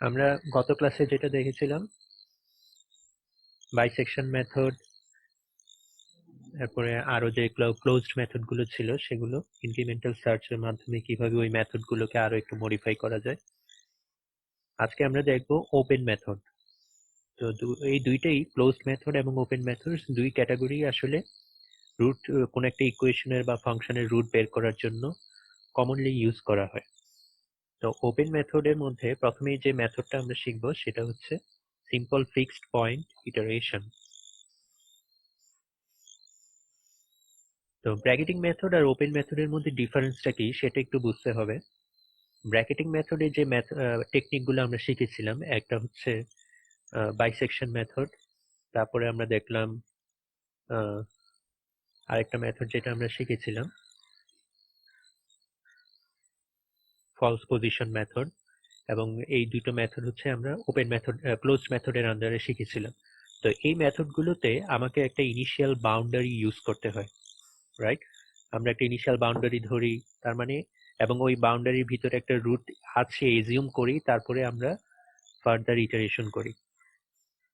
আমরা গত ক্লাসে যেটা দেখেছিলাম বাইসেকশন মেথড, তারপরে আরো যে ক্লোজড মেথড গুলো ছিল সেগুলো ইনক্রিমেন্টাল সার্চের মাধ্যমে কিভাবে ওই মেথড গুলোকে আরো একটু মডিফাই করা যায়। আজকে আমরা দেখবো ওপেন মেথড। তো এই দুইটাই ক্লোজড মেথড এবং ওপেন মেথড দুই ক্যাটাগরি আসলে রুট কোন একটা ইকুয়েশনের বা ফাংশনের রুট বের করার জন্য কমনলি ইউজ করা হয়। তো ওপেন মেথডের মধ্যে প্রথমেই যে মেথডটা আমরা শিখবো সেটা হচ্ছে সিম্পল ফিক্সড পয়েন্ট ইটারেশন। তো ব্র্যাকেটিং মেথড আর ওপেন মেথডের মধ্যে ডিফারেন্সটা কি সেটা একটু বুঝতে হবে। ব্র্যাকেটিং মেথডে যে টেকনিকগুলো আমরা শিখেছিলাম, একটা হচ্ছে বাইসেকশন মেথড, তারপরে আমরা দেখলাম আরেকটা মেথড যেটা আমরা শিখেছিলাম ফলস পজিশন মেথড, এবং এই দুটো মেথড হচ্ছে আমরা ওপেন মেথড ক্লোজড মেথডের আন্ডারে শিখেছিলাম। তো এই মেথডগুলোতে আমাকে একটা ইনিশিয়াল বাউন্ডারি ইউজ করতে হয়, রাইট? আমরা একটা ইনিশিয়াল বাউন্ডারি ধরি, তার মানে, এবং ওই বাউন্ডারির ভিতরে একটা রুট আছে এজিউম করি, তারপরে আমরা ফার্দার ইটারেশন করি।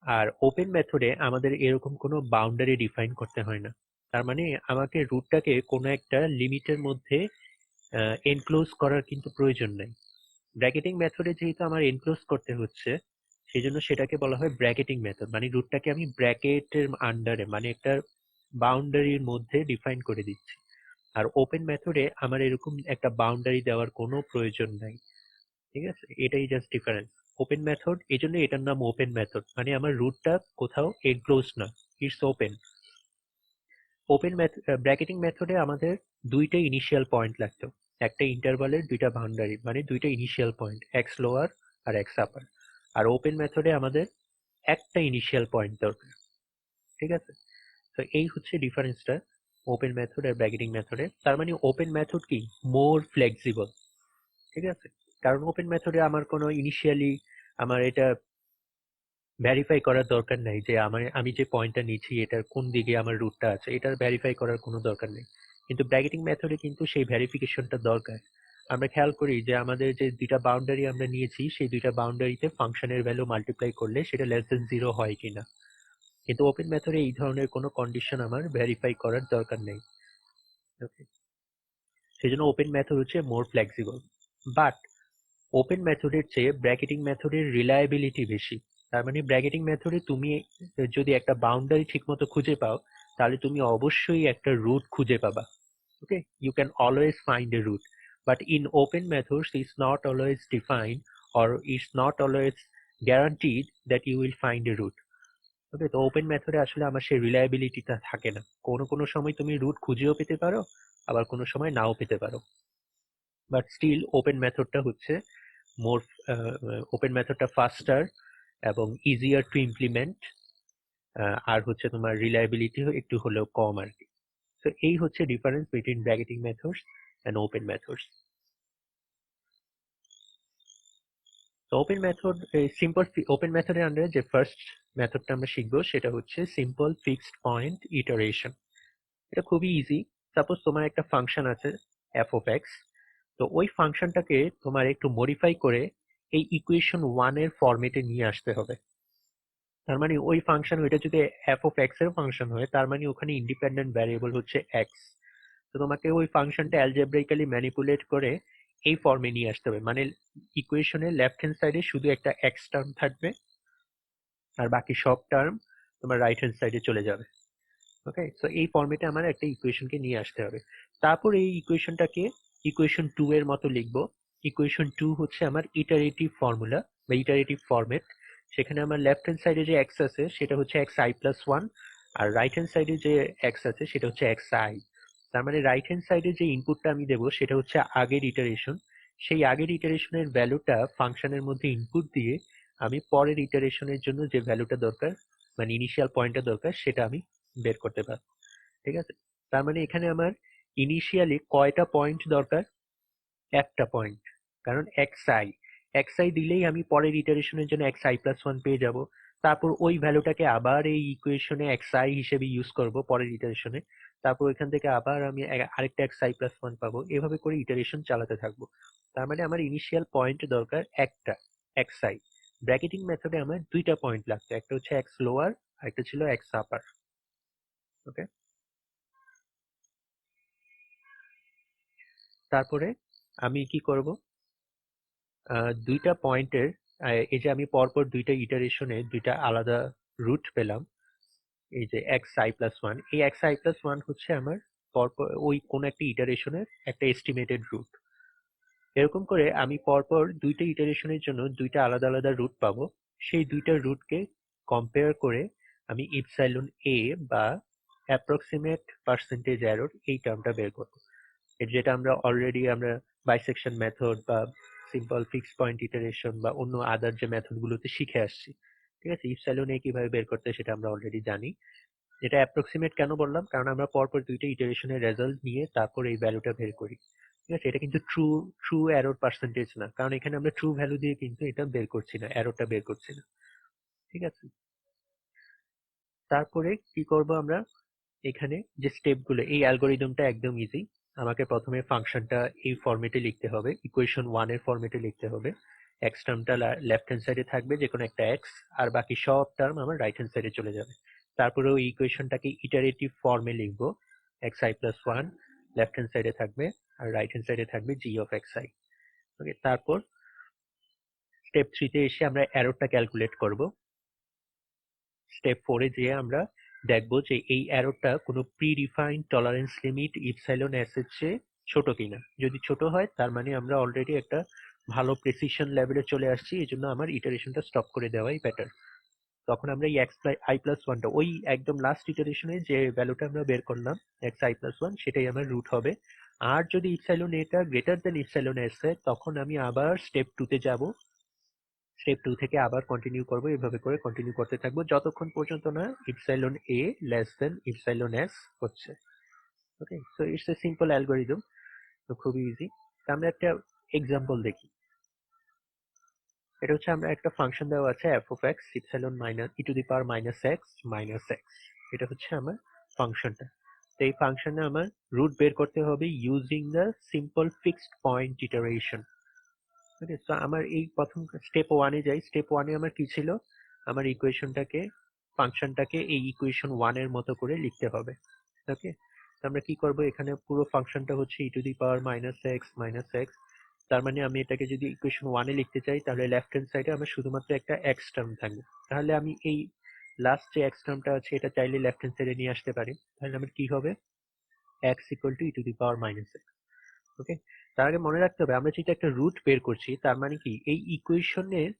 আর ওপেন মেথডে আমাদের এরকম কোনো বাউন্ডারি ডিফাইন করতে হয় না। তার মানে আমাকে রুটটাকে কোনো একটা লিমিটের মধ্যে এনক্লোজ করার কিন্তু প্রয়োজন নেই। ব্র্যাকেটিং মেথডে যেহেতু আমার এনক্লোজ করতে হচ্ছে, সেই জন্য সেটাকে বলা হয় ব্র্যাকেটিং মেথড, মানে রুটটাকে আমি ব্র্যাকেটের আন্ডারে, মানে একটা বাউন্ডারির মধ্যে ডিফাইন করে দিচ্ছি। আর ওপেন মেথডে আমার এরকম একটা বাউন্ডারি দেওয়ার কোনো প্রয়োজন নাই। ঠিক আছে, এটাই জাস্ট ডিফারেন্স। ওপেন মেথড, এই জন্য এটার নাম ওপেন মেথড, মানে আমার রুটটা কোথাও এনক্লোজ না, ইটস ওপেন। ওপেন ব্র্যাকেটিং মেথডে আমাদের দুইটা ইনিশিয়াল পয়েন্ট লাগতো, একটা ইন্টারভালের দুইটা বাউন্ডারি, মানে দুইটা ইনিশিয়াল পয়েন্ট, এক্স লোয়ার আর এক্স আপার। আর ওপেন মেথডে আমাদের একটা ইনিশিয়াল পয়েন্ট দরকার। ঠিক আছে, তো এই হচ্ছে ডিফারেন্সটা ওপেন মেথড আর ব্র্যাকেটিং মেথডে। তার মানে ওপেন মেথড কি মোর ফ্লেক্সিবল। ঠিক আছে, কারণ ওপেন মেথডে আমার কোনো ইনিশিয়ালি আমার এটা ভেরিফাই করার দরকার নাই যে আমি যে পয়েন্টটা নিচ্ছি এটার কোন দিকে আমার রুটটা আছে, এটার ভেরিফাই করার কোনো দরকার নেই। কিন্তু ব্র্যাকেটিং মেথডে কিন্তু সেই ভেরিফিকেশনটা দরকার। আমরা খেয়াল করি যে আমাদের যে দুইটা বাউন্ডারি আমরা নিয়েছি, সেই দুইটা বাউন্ডারিতে ফাংশনের ভ্যালু মাল্টিপ্লাই করলে সেটা লেস দেন জিরো হয় কিনা। কিন্তু ওপেন মেথডে এই ধরনের কোনো কন্ডিশন আমার ভেরিফাই করার দরকার নেই। ওকে, সেই জন্য ওপেন মেথড হচ্ছে মোর ফ্লেক্সিবল। বাট ওপেন মেথডের চেয়ে ব্র্যাকেটিং মেথডের রিলায়েবিলিটি বেশি। তার মানে ব্র্যাকেটিং মেথডে তুমি যদি একটা বাউন্ডারি ঠিকমতো খুঁজে পাও, তাহলে তুমি অবশ্যই একটা রুট খুঁজে পাবা। ওকে, you can always find a root, but in open methods it's not always defined, or it's not always guaranteed that you will find a root. ওকে, তো ওপেন মেথডে আসলে আমার সেই রিলায়েবিলিটিটা থাকে না। কোনো কোনো সময় তুমি রুট খুঁজেও পেতে পারো, আবার কোনো সময় নাও পেতে পারো। বাট স্টিল ওপেন মেথডটা হচ্ছে মোর ওপেন মেথডটা ফাস্টার এবং ইজিয়ার টু ইমপ্লিমেন্ট, আর হচ্ছে তোমার রিলায়েবিলিটি একটু হলেও কম আর কি। তো এই হচ্ছে difference between bracketing methods and open methods. তো ওপেন মেথড, সিম্পল ওপেন মেথডের আন্ডারে যে ফার্স্ট মেথডটা আমরা শিখবো সেটা হচ্ছে সিম্পল ফিক্সড পয়েন্ট ইটারেশন। এটা খুবই ইজি। সাপোজ তোমার একটা ফাংশন আছে এফ অফ এক্স, তো ওই ফাংশনটাকে তোমার একটু মডিফাই করে এই ইকুয়েশন ওয়ান এর ফরম্যাটে নিয়ে আসতে হবে। তার মানে ওই ফাংশন, ওইটা যদি এফ অফ এক্স এর ফাংশন হয়, তার মানে ওখানে ইন্ডিপেন্ডেন্ট ভ্যারিয়েবল হচ্ছে এক্স। তো তোমাকে ওই ফাংশনটা অ্যালজেব্রাইক্যালি ম্যানিপুলেট করে এই ফর্মে নিয়ে আসতে হবে, মানে ইকুয়েশনের লেফট হ্যান্ড সাইডে শুধু একটা এক্স টার্ম থাকবে, আর বাকি সব টার্ম তোমার রাইট হ্যান্ড সাইডে চলে যাবে। ওকে, সো এই ফর্মেটে আমার একটা ইকুয়েশনকে নিয়ে আসতে হবে। তারপর এই ইকুয়েশনটাকে ইকুয়েশন টু এর মতো লিখবো। ইকুয়েশন টু হচ্ছে আমার ইটারেটিভ ফর্মুলা বা ইটারেটিভ ফরম্যাট। সেখানে আমার লেফট হ্যান্ড সাইডে যে এক্স আছে সেটা হচ্ছে এক্স আই প্লাস ওয়ান, আর রাইট হ্যান্ড সাইডে যে এক্স আছে সেটা হচ্ছে এক্স আই। তার মানে রাইট হ্যান্ড সাইডে যে ইনপুটটা আমি দেবো সেটা হচ্ছে আগের ইটারেশন। সেই আগের ইটারেশনের ভ্যালুটা ফাংশনের মধ্যে ইনপুট দিয়ে আমি পরের ইটারেশনের জন্য যে ভ্যালুটা দরকার, মানে ইনিশিয়াল পয়েন্টটা দরকার, সেটা আমি বের করতে পারবো। ঠিক আছে, তার মানে এখানে আমার ইনিশিয়ালি কয়টা পয়েন্ট দরকার? একটা পয়েন্ট, কারণ এক্স আই দিলেই আমি পরের ইটারেশনের জন্য এক্স আই প্লাস ওয়ান পেয়ে যাব। তারপর ওই ভ্যালুটাকে আবার এই ইকুয়েশনে এক্স আই হিসেবে ইউজ করব পরের ইটারেশনে। তারপর এখান থেকে আবার আমি আরেকটা এক্স আই প্লাস ওয়ান পাবো, এভাবে করে ইটারেশন চালাতে থাকবো। তার মানে আমার ইনিশিয়াল পয়েন্ট দরকার একটা, এক্স আই। ব্র্যাকেটিং মেথডে আমার দুইটা পয়েন্ট লাগতো, একটা হচ্ছে এক্স লোয়ার আর একটা ছিল এক্স আপার। ওকে, তারপরে আমি কি করব, দুইটা পয়েন্টের এই যে আমি পরপর দুইটা ইটারেশনে দুইটা আলাদা রুট পেলাম, এই যে এক্স আই প্লাস ওয়ান, এই এক্স আই প্লাস ওয়ান হচ্ছে আমার পরপর ওই কোন একটা ইটারেশনের একটা এস্টিমেটেড রুট। এরকম করে আমি পরপর দুইটা ইটারেশনের জন্য দুইটা আলাদা আলাদা রুট পাবো। সেই দুইটা রুটকে কম্পেয়ার করে আমি ইপসাইলন এ বা অ্যাপ্রক্সিমেট পার্সেন্টেজ এরর এই টার্মটা বের করব, যেটা আমরা অলরেডি আমরা বাইসেকশন মেথড বা সিম্পল ফিক্স পয়েন্ট ইটারেশন বা অন্য আদার যে মেথডগুলোতে শিখে আসছি। ঠিক আছে, ইপসাইলন এ কিভাবে বের করতে সেটা আমরা অলরেডি জানি। এটা অ্যাপ্রক্সিমেট কেন বললাম, কারণ আমরা পরপর দুইটা ইটারেশনের রেজাল্ট নিয়ে তারপর এই ভ্যালুটা বের করি। ঠিক আছে, এটা কিন্তু ট্রু ট্রু এরর পার্সেন্টেজ না, কারণ এখানে আমরা ট্রু ভ্যালু দিয়ে কিন্তু এটা বের করছি না, এররটা বের করছি না। ঠিক আছে, তারপরে কি করব আমরা, এখানে যে স্টেপগুলো, এই অ্যালগোরিদমটা একদম ইজি। আমাকে প্রথমে ফাংশনটা এই ফরম্যাটে লিখতে হবে, ইকুয়েশন ওয়ান এর ফরম্যাটে লিখতে হবে। এক্স টার্মটা লেফট হ্যান্ড সাইডে থাকবে, যে কোনো একটা এক্স, আর বাকি সব টার্ম আমার রাইট হ্যান্ড সাইডে চলে যাবে। তারপরে ওই ইকুয়েশনটাকে ইটারেটিভ ফর্মে লিখবো, x i plus one left hand সাইডে থাকবে আর রাইট হ্যান্ড সাইডে থাকবে জি অফ এক্স আই। ওকে, তারপর স্টেপ থ্রিতে এসে আমরা এররটা ক্যালকুলেট করব। স্টেপ ফোরে যেয়ে আমরা দেখবো যে এই এররটা কোনো pre-defined tolerance limit epsilon S এর চেয়ে ছোট কিনা। যদি ছোট হয় তার মানে আমরা অলরেডি একটা ভালো প্রেসিশন লেভেলে চলে আসছি, এই জন্য আমার ইটারেশনটা স্টপ করে দেওয়াই বেটার। তখন আমরা এই এক্স আই প্লাস ওয়ানটা ওই একদম লাস্ট ইটারেশনে যে ভ্যালুটা আমরা বের করলাম এক্স আই প্লাস ওয়ান, সেটাই আমার রুট হবে। আর যদি ইপসাইলন এটা গ্রেটার দেন ইপসাইলন এস হয়, তখন আমি আবার স্টেপ টুতে যাব, স্টেপ টু থেকে আবার কন্টিনিউ করবো, এভাবে করে কন্টিনিউ করতে থাকবো যতক্ষণ পর্যন্ত না epsilon a less than epsilon s হচ্ছে। Okay, so it's a simple algorithm, তো খুবই ইজি। আমরা একটা এক্সাম্পল দেখি। এটা হচ্ছে আমরা একটা ফাংশন দেওয়া আছে F of x epsilon minus e to the power minus x minus x, এটা হচ্ছে আমার ফাংশনটা। তো এই ফাংশনে আমার রুট বের করতে হবে using the simple fixed point iteration. Okay, তো আমার এই প্রথম স্টেপ ওয়ানে যাই। স্টেপ ওয়ানে আমার কি ছিল, আমার ইকুয়েশনটাকে ফাংশনটাকে এই ইকুয়েশন ওয়ান এর মতো করে লিখতে হবে। ওকে, আমরা কি করব, এখানে পুরো ফাংশনটা হচ্ছে e to the power minus x. তার মানে আমি এটাকে যদি ইকুয়েশন ওয়ানে লিখতে চাই, তাহলে লেফট হ্যান্ড সাইডে আমার শুধুমাত্র একটা এক্স টার্ম থাকবে। তাহলে আমি এই লাস্ট যে এক্স টার্মটা আছে এটা চাইলে লেফট হ্যান্ড সাইডে নিয়ে আসতে পারি। তাহলে আমার কি হবে, x equal to e to the power minus x. Okay, তার আগে মনে রাখতে হবে আমরা যেটা একটা রুট বের করছি, তার মানে কি এই ইকুয়েশনের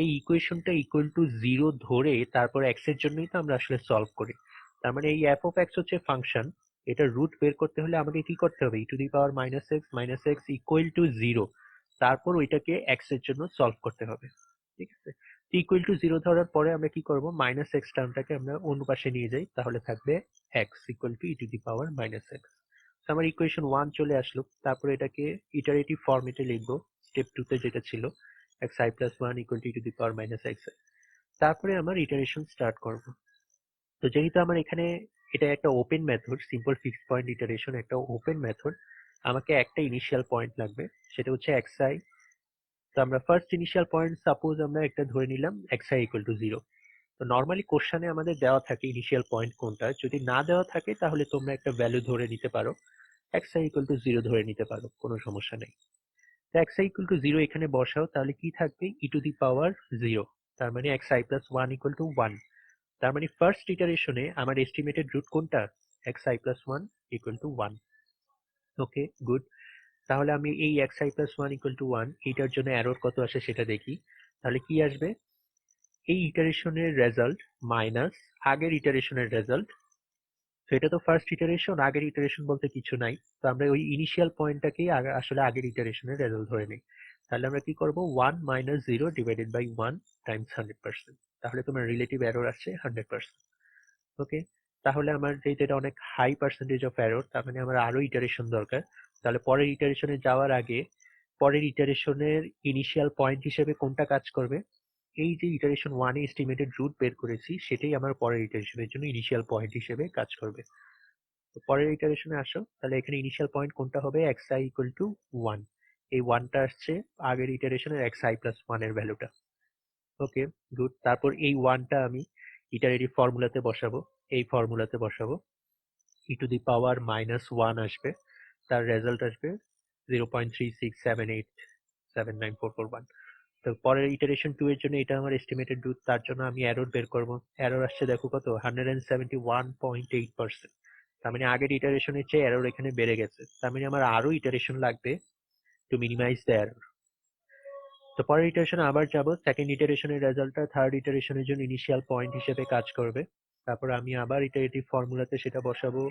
এই ইকুয়েশনটা ইকুয়াল টু জিরো ধরে তারপর এক্স এর জন্যই তো আমরা আসলে সলভ করি। তার মানে এই এফ অফ এক্স হচ্ছে ফাংশন, এটা রুট বের করতে হলে আমাকে কি করতে হবে, e to the power minus x equal to zero, তারপর ওইটাকে এক্স এর জন্য সলভ করতে হবে। ঠিক আছে, ইকুয়াল টু জিরো ধরার পরে আমরা কি করব, মাইনাস এক্স টার্মটাকে আমরা অন্য পাশে নিয়ে যাই, তাহলে থাকবে x equal to e to the power minus x. আমার ইকুয়েশন ওয়ান চলে আসলো, তারপরে এটাকে ইটারেটিভ ফর্মেটে লিখবো স্টেপ টু তে যেটা ছিল x i plus one equal to the power minus x. তারপরে আমার ইটারেশন স্টার্ট করব। তো যেহেতু আমার এখানে এটা একটা open method, simple fixed point iteration একটা ওপেন মেথড, আমাকে একটা ইনিশিয়াল পয়েন্ট লাগবে, সেটা হচ্ছে এক্স আই। তো আমরা ফার্স্ট ইনিশিয়াল পয়েন্ট সাপোজ আমরা একটা ধরে নিলাম x I equal to zero. তো নর্মালি কোশ্চেনে আমাদের দেওয়া থাকে ইনিশিয়াল পয়েন্ট কোনটা, যদি না দেওয়া থাকে তাহলে তোমরা একটা ভ্যালু ধরে নিতে পারো, x I equal to zero ধরে নিতে পারো, কোনো সমস্যা নেই। তো x I equal to zero এখানে বসাও, তাহলে কি থাকবে, ই টু দি পাওয়ার জিরো, তার মানে x i plus one equal to one. তার মানে ফার্স্ট ইটারেশনে আমার এস্টিমেটেড রুট কোনটা, x i plus one equal to one. Okay, good. তাহলে আমি এই x i plus one equal to one এইটার জন্য এরর কত আসে সেটা দেখি। তাহলে কি আসবে, এই ইটারেশনের রেজাল্ট মাইনাস আগের ইটারেশনের রেজাল্ট। তো এটা তো ফার্স্ট ইটারেশন, আগের ইটারেশন বলতে কিছু নাই, তো আমরা ওই ইনিশিয়াল পয়েন্টটাকেই আসলে আগের ইটারেশনের রেজাল্ট ধরে নিই। তাহলে আমরা কি করব, one minus zero divided by one times 100%, তাহলে তোমার রিলেটিভ এরর আসছে 100%। ওকে, তাহলে আমার যেটা অনেক হাই পার্সেন্টেজ অফ এরর, তার মানে আমার আরো ইটারেশন দরকার। তাহলে পরের ইটারেশনে যাওয়ার আগে পরের ইটারেশনের ইনিশিয়াল পয়েন্ট হিসেবে কোনটা কাজ করবে, এই যে ইটারেশন ওয়ানে এস্টিমেটেড রুট বের করেছি সেটাই আমার পরের ইটারেশনের জন্য ইনিশিয়াল পয়েন্ট হিসেবে কাজ করবে। তো পরের ইটারেশনে আসো, তাহলে এখানে ইনিশিয়াল পয়েন্ট কোনটা হবে, x I equal to one. এই ওয়ানটা আসছে আগের ইটারেশনের এক্স আই প্লাস ওয়ান এর ভ্যালুটা। ওকে, গুড। তারপর এই ওয়ানটা আমি ইটারেটিভ ফর্মুলাতে বসাবো, এই ফর্মুলাতে বসাবো, ই টু দি পাওয়ার -1 আসবে, তার রেজাল্ট আসবে 0.36787941। তো পরের ইটারেশন 2 এর জন্য এটা আমার এস্টিমেটেড রুট, তার জন্য আমি এরর বের করব। এরর আসছে দেখো কত, 171.8%। তার মানে আগের ইটারেশনের চেয়ে এরর এখানে বেড়ে গেছে, তার মানে আমার আরো ইটারেশন লাগবে টু মিনিমাইজ দ্য এরর। তো পরের ইটারেশনে আবার যাব, সেকেন্ড ইটারেশনের রেজাল্টটা থার্ড ইটারেশনের জন্য ইনিশিয়াল পয়েন্ট হিসেবে কাজ করবে। তারপর আমি আবার ইটারেটিভ ফর্মুলাতে সেটা বসাবো,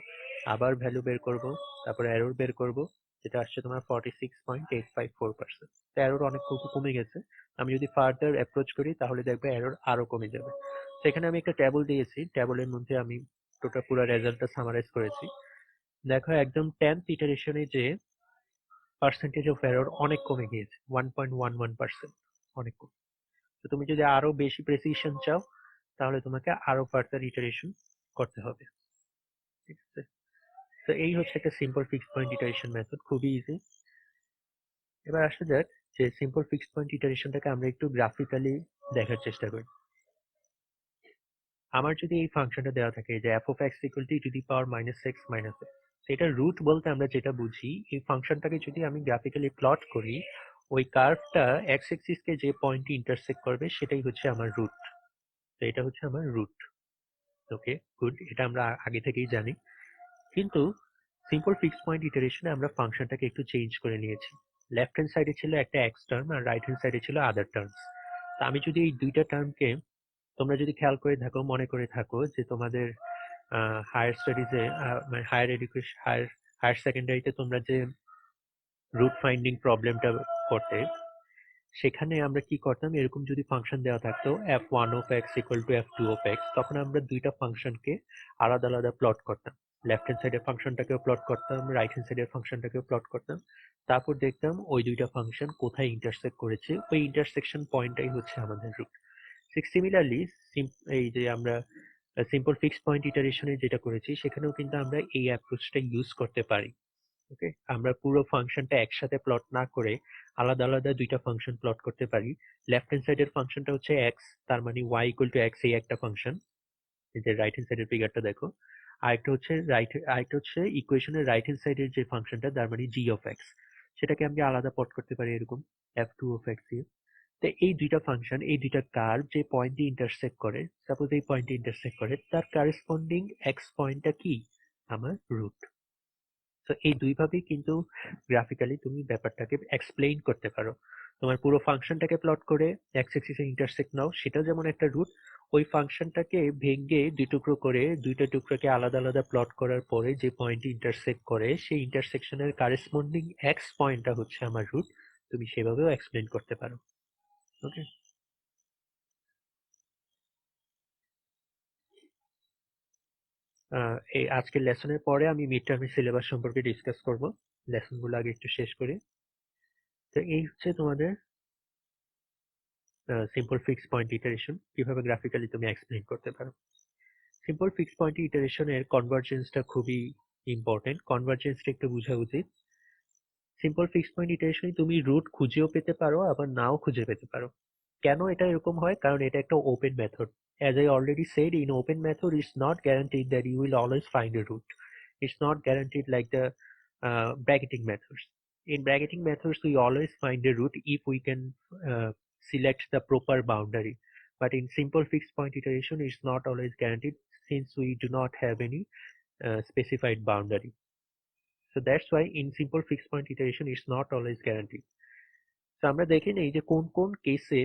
আবার ভ্যালু বের করব, তারপর এরর বের করব, যেটা আসছে তোমার 46.854%। তো এরর অনেক কমে গেছে। আমি যদি ফার্দার অ্যাপ্রোচ করি তাহলে দেখবে এরর আরো কমে যাবে। সেখানে আমি একটা ট্যাবল দিয়েছি, ট্যাবলের মধ্যে আমি টোটাল পুরো রেজাল্টটা সামারাইজ করেছি। দেখো একদম 10th ইটারেশনে যে পার্সেন্টেজ অফ এরর অনেক কমে গিয়েছে, 1.11%, অনেক কম। তো তুমি যদি আরো বেশি প্রেসিশন চাও তাহলে তোমাকে আরো ফার্দার ইটারেশন করতে হবে, ঠিক আছে? তো এই হচ্ছে একটা simple fixed point iteration method, খুবই ইজি। এবার আসা যাক যে সিম্পল ফিক্সড পয়েন্ট ইটারেশনটাকে আমরা একটু গ্রাফিক্যালি দেখার চেষ্টা করি। আমার যদি এই ফাংশনটা দেওয়া থাকে যে f of x equal to e to the power -x minus x, এটা রুট বলতে আমরা যেটা বুঝি, এই ফাংশনটাকে যদি আমি গ্রাফিক্যালি প্লট করি, ওই কার্ভটা এক্স এক্সিস কে যে পয়েন্টে ইন্টারসেক্ট করবে সেটাই হচ্ছে আমার রুট। তো এটা হচ্ছে আমার রুট। ওকে, গুড, এটা আমরা আগে থেকেই জানি। কিন্তু সিম্পল ফিক্সড পয়েন্ট ইটারেশনে আমরা ফাংশনটাকে একটু চেঞ্জ করে নিয়েছি। লেফট হ্যান্ড সাইডে ছিল একটা এক্স টার্ম আর রাইট হ্যান্ড সাইডে ছিল আদার টার্মস। তা আমি যদি এই দুইটা টার্মকে, তোমরা যদি খেয়াল করে থাকো, মনে করে থাকো যে তোমাদের হায়ার স্টাডিজে, মানে হায়ার এডুকেশন, হায়ার সেকেন্ডারিতে তোমরা যে রুট ফাইন্ডিং প্রবলেমটা করতে, সেখানে আমরা কি করতাম, এরকম যদি ফাংশন দেওয়া থাকতো f1 of x equal to f2 of x, তখন আমরা দুইটা ফাংশনকে আলাদা আলাদা প্লট করতাম। লেফট হ্যান্ড সাইডের ফাংশনটাকেও প্লট করতাম, রাইট হ্যান্ড সাইডের ফাংশনটাকেও প্লট করতাম। তারপর দেখতাম ওই দুইটা ফাংশন কোথায় ইন্টারসেক্ট করেছে, ওই ইন্টারসেকশন পয়েন্টটাই হচ্ছে আমাদের রুট। সিমিলারলি এই যে আমরা সিম্পল ফিক্সড পয়েন্ট ইটারেশনে যেটা করেছি, সেখানেও কিন্তু আমরা এই অ্যাপ্রোচটা ইউজ করতে পারি। ওকে, আমরা পুরো ফাংশনটা একসাথে প্লট না করে আলাদা আলাদা দুইটা ফাংশন প্লট করতে পারি। লেফট হ্যান্ড সাইডের ফাংশনটা হচ্ছে এক্স, তার মানে ওয়াই ইকুয়াল টু এক্স, এই একটা ফাংশন। এই যে রাইট হ্যান্ড সাইডের ফিগারটা দেখো, আরেকটা হচ্ছে ইকুয়েশনের রাইট হ্যান্ড সাইডের যে ফাংশনটা, তার মানে জি অফ এক্স, সেটাকে আমি আলাদা প্লট করতে পারি এরকম এফ টু অফ এক্স দিয়ে। তো এই দুইটা ফাংশন, এই দুইটা কার্ভ যে পয়েন্টে ইন্টারসেক্ট করে, সাপোজ এই পয়েন্টে ইন্টারসেক্ট করে, তার কারেসপন্ডিং এক্স পয়েন্টটা কি, আমার রুট। তো এই দুইভাবেই কিন্তু গ্রাফিক্যালি তুমি ব্যাপারটাকে এক্সপ্লেইন করতে পারো। তোমার পুরো ফাংশনটাকে প্লট করে এক্স অ্যাক্সিসে ইন্টারসেক্ট নাও, সেটা যেমন একটা রুট। ওই ফাংশনটাকে ভেঙে দুই টুকরো করে, দুইটা টুকরোকে আলাদা আলাদা প্লট করার পরে যে পয়েন্টে ইন্টারসেক্ট করে, সেই ইন্টারসেকশনের কারেসপন্ডিং এক্স পয়েন্টটা হচ্ছে আমার রুট। তুমি সেভাবেও এক্সপ্লেইন করতে পারো। ওকে, এই আজকের লেসনের পরে আমি মিড টার্মের সিলেবাস সম্পর্কে ডিসকাস করব। লেসনগুলো আগে একটু শেষ করি। তো এই হচ্ছে তোমাদের সিম্পল ফিক্সড পয়েন্ট ইটারেশন, কিভাবে গ্রাফিক্যালি তুমি এক্সপ্লেইন করতে পারো। সিম্পল ফিক্সড পয়েন্ট ইটারেশনের কনভার্জেন্সটা খুবই ইম্পর্টেন্ট, কনভার্জেন্সটা একটু বোঝা উচিত। সিম্পল ফিক্সড পয়েন্ট ইটারেশনে তুমি রুট খুঁজেও পেতে পারো, আবার নাও খুঁজে পেতে পারো। কেন এটা এরকম হয়, কারণ এটা একটা open method. As I already said, in open method it's not guaranteed that you will always find a root. It's not guaranteed like the bracketing methods. In bracketing methods we always find a root if we can select the proper boundary, but in simple fixed point iteration it's not always guaranteed, since we do not have any specified boundary. So that's why in simple fixed point iteration it's not always guaranteed. So আমরা দেখে নেই যে কোন কোন কেসে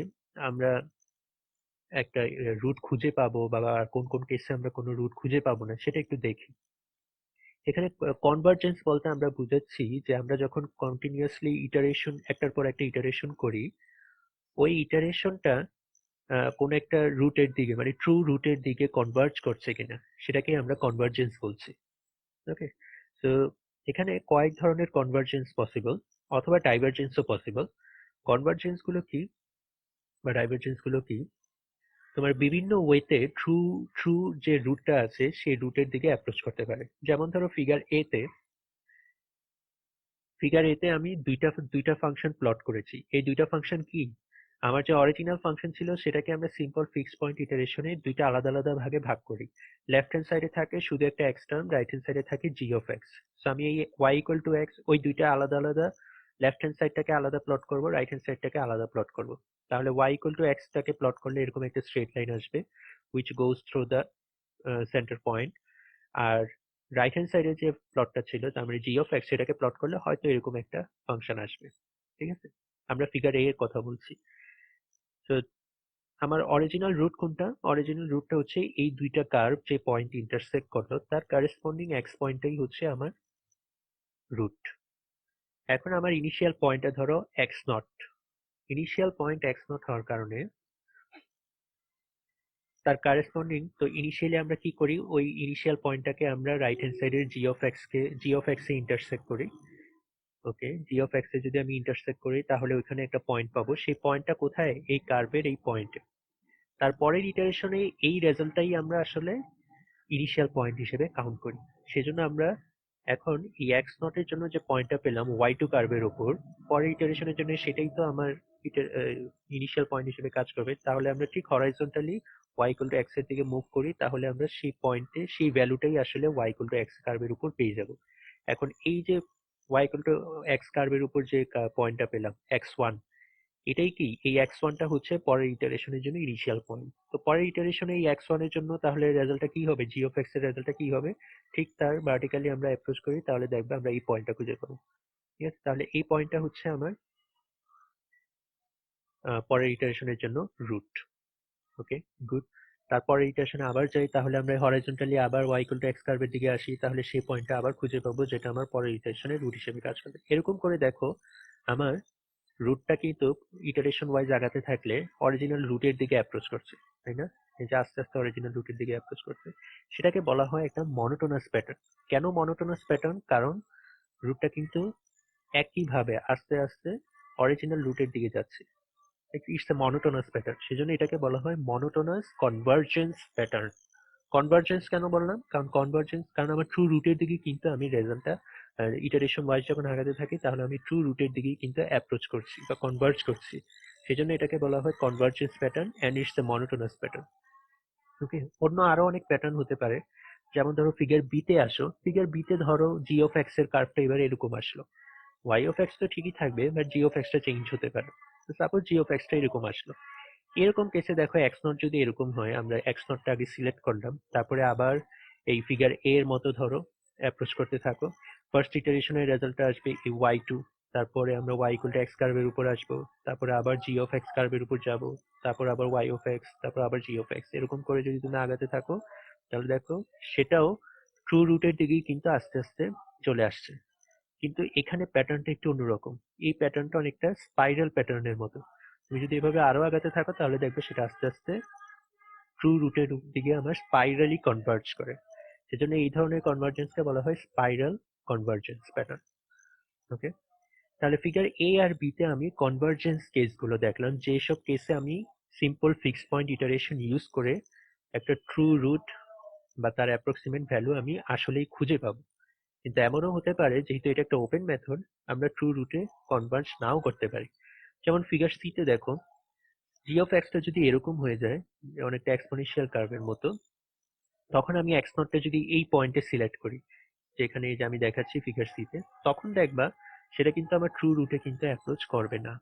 আমরা একটা root খুঁজে পাবো, বা কোন কোন কেসে আমরা কোনো রুট খুঁজে পাবো না, সেটা একটু দেখি। এখানে কনভার্জেন্স বলতে আমরা বুঝাচ্ছি যে আমরা যখন কন্টিনিউয়াসলি ইটারেশন, একটার পর একটা ইটারেশন করি, ওই ইটারেশনটা কোন একটা রুটের দিকে, মানে ট্রু রুটের দিকে কনভার্জ করছে কিনা, সেটাকে আমরা কনভার্জেন্স বলছি। ওকে, তো এখানে কয়েক ধরনের কনভার্জেন্স পসিবল, অথবা ডাইভারজেন্সও পসিবল। কনভার্জেন্স গুলো কি, বা ডাইভারজেন্স গুলো কি, তোমার বিভিন্ন ওয়েতে ট্রু ট্রু যে রুটটা আছে সেই রুটের দিকে অ্যাপ্রোচ করতে পারে। যেমন ধরো ফিগার এতে আমি দুইটা ফাংশন প্লট করেছি। এই দুইটা ফাংশন কি, আমার যে অরিজিনাল ফাংশন ছিল সেটাকে আমরা সিম্পল ফিক্সড পয়েন্ট ইটারেশনে দুইটা আলাদা আলাদা ভাগে ভাগ করি। লেফট হ্যান্ড সাইডে থাকে শুধু একটা এক্স টার্ম, রাইট হ্যান্ড সাইডে থাকে জি অফ এক্স। সো আমি এই ওয়াই ইকুয়াল টু এক্স ওই দুইটা আলাদা আলাদা, লেফট হ্যান্ড সাইডটাকে আলাদা প্লট করব, রাইট হ্যান্ড সাইডটাকে আলাদা প্লট করব। তাহলে ওয়াই ইকুয়াল টু এক্সটাকে প্লট করলে এরকম একটা স্ট্রেট লাইন আসবে which goes through the centre point. আর রাইট হ্যান্ড সাইডে যে প্লটটা ছিল তার মানে জি অফ এক্স, সেটাকে প্লট করলে হয়তো এরকম একটা ফাংশন আসবে। ঠিক আছে, আমরা ফিগার এ এর কথা বলছি। তো আমার অরিজিনাল রুট কোনটা? অরিজিনাল রুটটা হচ্ছে এই দুইটা কার্ভ যে পয়েন্ট ইন্টারসেক্ট করলো তার কারেসপন্ডিং এক্স পয়েন্টটাই হচ্ছে আমার রুট। এখন আমার ইনিশিয়াল পয়েন্টটা ধরো x not. Initial point x not হওয়ার কারণে তার কারেসপন্ডিং, তো ইনিশিয়ালি আমরা কি করি, ওই ইনিশিয়াল পয়েন্টটাকে আমরা রাইট হ্যান্ড সাইডের জি অফ এক্স এ ইন্টারসেক্ট করি। ওকে, জি অফ এক্স এ যদি আমি ইন্টারসেক্ট করি তাহলে ওইখানে একটা পয়েন্ট পাবো। সেই পয়েন্টটা কোথায়? এই কার্ভের এই পয়েন্টে। তারপরের ইটারেশনে এই রেজাল্টটাই আমরা আসলে ইনিশিয়াল পয়েন্ট হিসেবে কাউন্ট করি। সেজন্য আমরা এখন এই এক্স নটের জন্য যে পয়েন্টটা পেলাম ওয়াই টু কার্ভের উপর, পরের ইটারেশনের জন্য সেটাই তো আমার ইনিশিয়াল পয়েন্ট হিসেবে কাজ করবে। তাহলে আমরা ঠিক horizontally y equal to x এর দিকে মুভ করি, তাহলে আমরা সেই পয়েন্টে সেই ভ্যালুটাই আসলে ওয়াই ইকুয়াল টু এক্স কার্ভের উপর পেয়ে যাব। এখন এই যে ওয়াই ইকুয়াল টু এক্স কার্ভের উপর যে পয়েন্টটা পেলাম এক্স ওয়ান, এটাই কি এই এক্স ওয়ানটা হচ্ছে পরের ইটারেশনের জন্য ইনিশিয়াল পয়েন্ট। তো পরের ইটারেশনে এই এক্স ওয়ানের জন্য তাহলে রেজাল্টটা কি হবে, জি অফ এক্স এর রেজাল্টটা কি হবে? ঠিক তার ভার্টিক্যালি আমরা অ্যাপ্রোচ করি তাহলে দেখবে আমরা এই পয়েন্টটা খুঁজে পাবো। ঠিক আছে, তাহলে এই পয়েন্টটা হচ্ছে আমার পরের ইটারেশনের জন্য রুট। ওকে, গুড। তারপরে ইটারেশনে আবার যাই, তাহলে আমরা হরাইজন্টালি আবার ওয়াই ইকুয়াল টু এক্স কার্ভের দিকে আসি, তাহলে সেই পয়েন্টটা আবার খুঁজে পাবো যেটা আমার পরের ইটারেশনে রুট হিসেবে কাজ করবে। এরকম করে দেখো আমার রুটটা কিন্তু ইটারেশন ওয়াইজ আগাতে থাকলে অরিজিনাল রুটের দিকে অ্যাপ্রোচ করছে, তাই না? এই যে আস্তে আস্তে অরিজিনাল রুটের দিকে অ্যাপ্রোচ করছে, সেটাকে বলা হয় একটা মনোটোনাস প্যাটার্ন। কেন মনোটোনাস প্যাটার্ন? কারণ রুটটা কিন্তু একইভাবে আস্তে আস্তে অরিজিনাল রুটের দিকে যাচ্ছে। ইটস এ মনোটোনাস প্যাটার্ন, সেজন্য এটাকে বলা হয় মনোটোনাস কনভার্জেন্স প্যাটার্ন। কনভার্জেন্স কেন বললাম? কারণ কনভার্জেন্স, কারণ আমার ট্রু রুটের দিকে কিন্তু আমি রেজাল্টটা ইটারেশন ওয়াইজ যখন আগাতে থাকি তাহলে আমি ট্রু রুটের দিকেই কিন্তু অ্যাপ্রোচ করছি বা কনভার্জ করছি। সেজন্য এটাকে বলা হয় convergence pattern and it's a monotonous pattern. Okay, অন্য আরো অনেক প্যাটার্ন হতে পারে। যেমন ধরো ফিগার বি তে আসো, ফিগার বি তে ধরো জি অফ এক্স এর কার্ভটা এবার এরকম আসলো, ওয়াই অফ এক্স তো ঠিকই থাকবে but G of extra change হতে পারে। সাপোজ জি অফ এক্সটা এরকম আসলো, এরকম কেসে দেখো এক্স নট যদি এরকম হয়, আমরা এক্স নটটা আগে সিলেক্ট করলাম, তারপরে আবার এই ফিগার এ এর মতো ধরো অ্যাপ্রোচ করতে থাকো। ফার্স্ট ইটারেশনের রেজাল্টটা আসবে এই ওয়াই টু, তারপরে আমরা ওয়াই ইকুয়াল টু এক্স কার্ভের উপর আসবো, তারপরে আবার জি অফ এক্স কার্ভের উপর যাব, তারপর আবার ওয়াই অফ এক্স, তারপর আবার জি অফ এক্স, এরকম করে যদি তুমি আগাতে থাকো তাহলে দেখো সেটাও ট্রু রুটের দিকেই কিন্তু আস্তে আস্তে চলে আসছে। কিন্তু এখানে প্যাটার্নটা একটু অন্যরকম। এই প্যাটার্নটা অনেকটা স্পাইরাল প্যাটার্নের মতো। তুমি যদি এভাবে আরো আগাতে থাকো তাহলে দেখবে সেটা আস্তে আস্তে ট্রু রুটের দিকে আমার স্পাইরালি কনভার্জ করে। সেজন্য এই ধরনের কনভার্জেন্সকে বলা হয় স্পাইরাল কনভার্জেন্স প্যাটার্ন। ওকে, তাহলে ফিগার এ আর বি তে আমি কনভার্জেন্স কেসগুলো দেখলাম, যেসব কেসে আমি simple fixed point iteration use করে একটা ট্রু রুট বা তার অ্যাপ্রক্সিমেট ভ্যালু আমি আসলেই খুঁজে পাবো। কিন্তু এমনও হতে পারে যেহেতু এটা একটা ওপেন মেথড, আমরা ট্রু রুটে কনভার্জ নাও করতে পারি। যেমন ফিগার সি তে দেখো জি অফ এক্সটা যদি এরকম হয়ে যায় অনেকটা এক্সপোনেনশিয়াল কার্ভের মতো, তখন আমি এক্স নটটা যদি এই পয়েন্টে সিলেক্ট করি যেখানে এই যে আমি দেখাচ্ছি ফিগার সি তে, তখন দেখবা সেটা কিন্তু আমার ট্রু রুটে কিন্তু অ্যাপ্রোচ করবে না,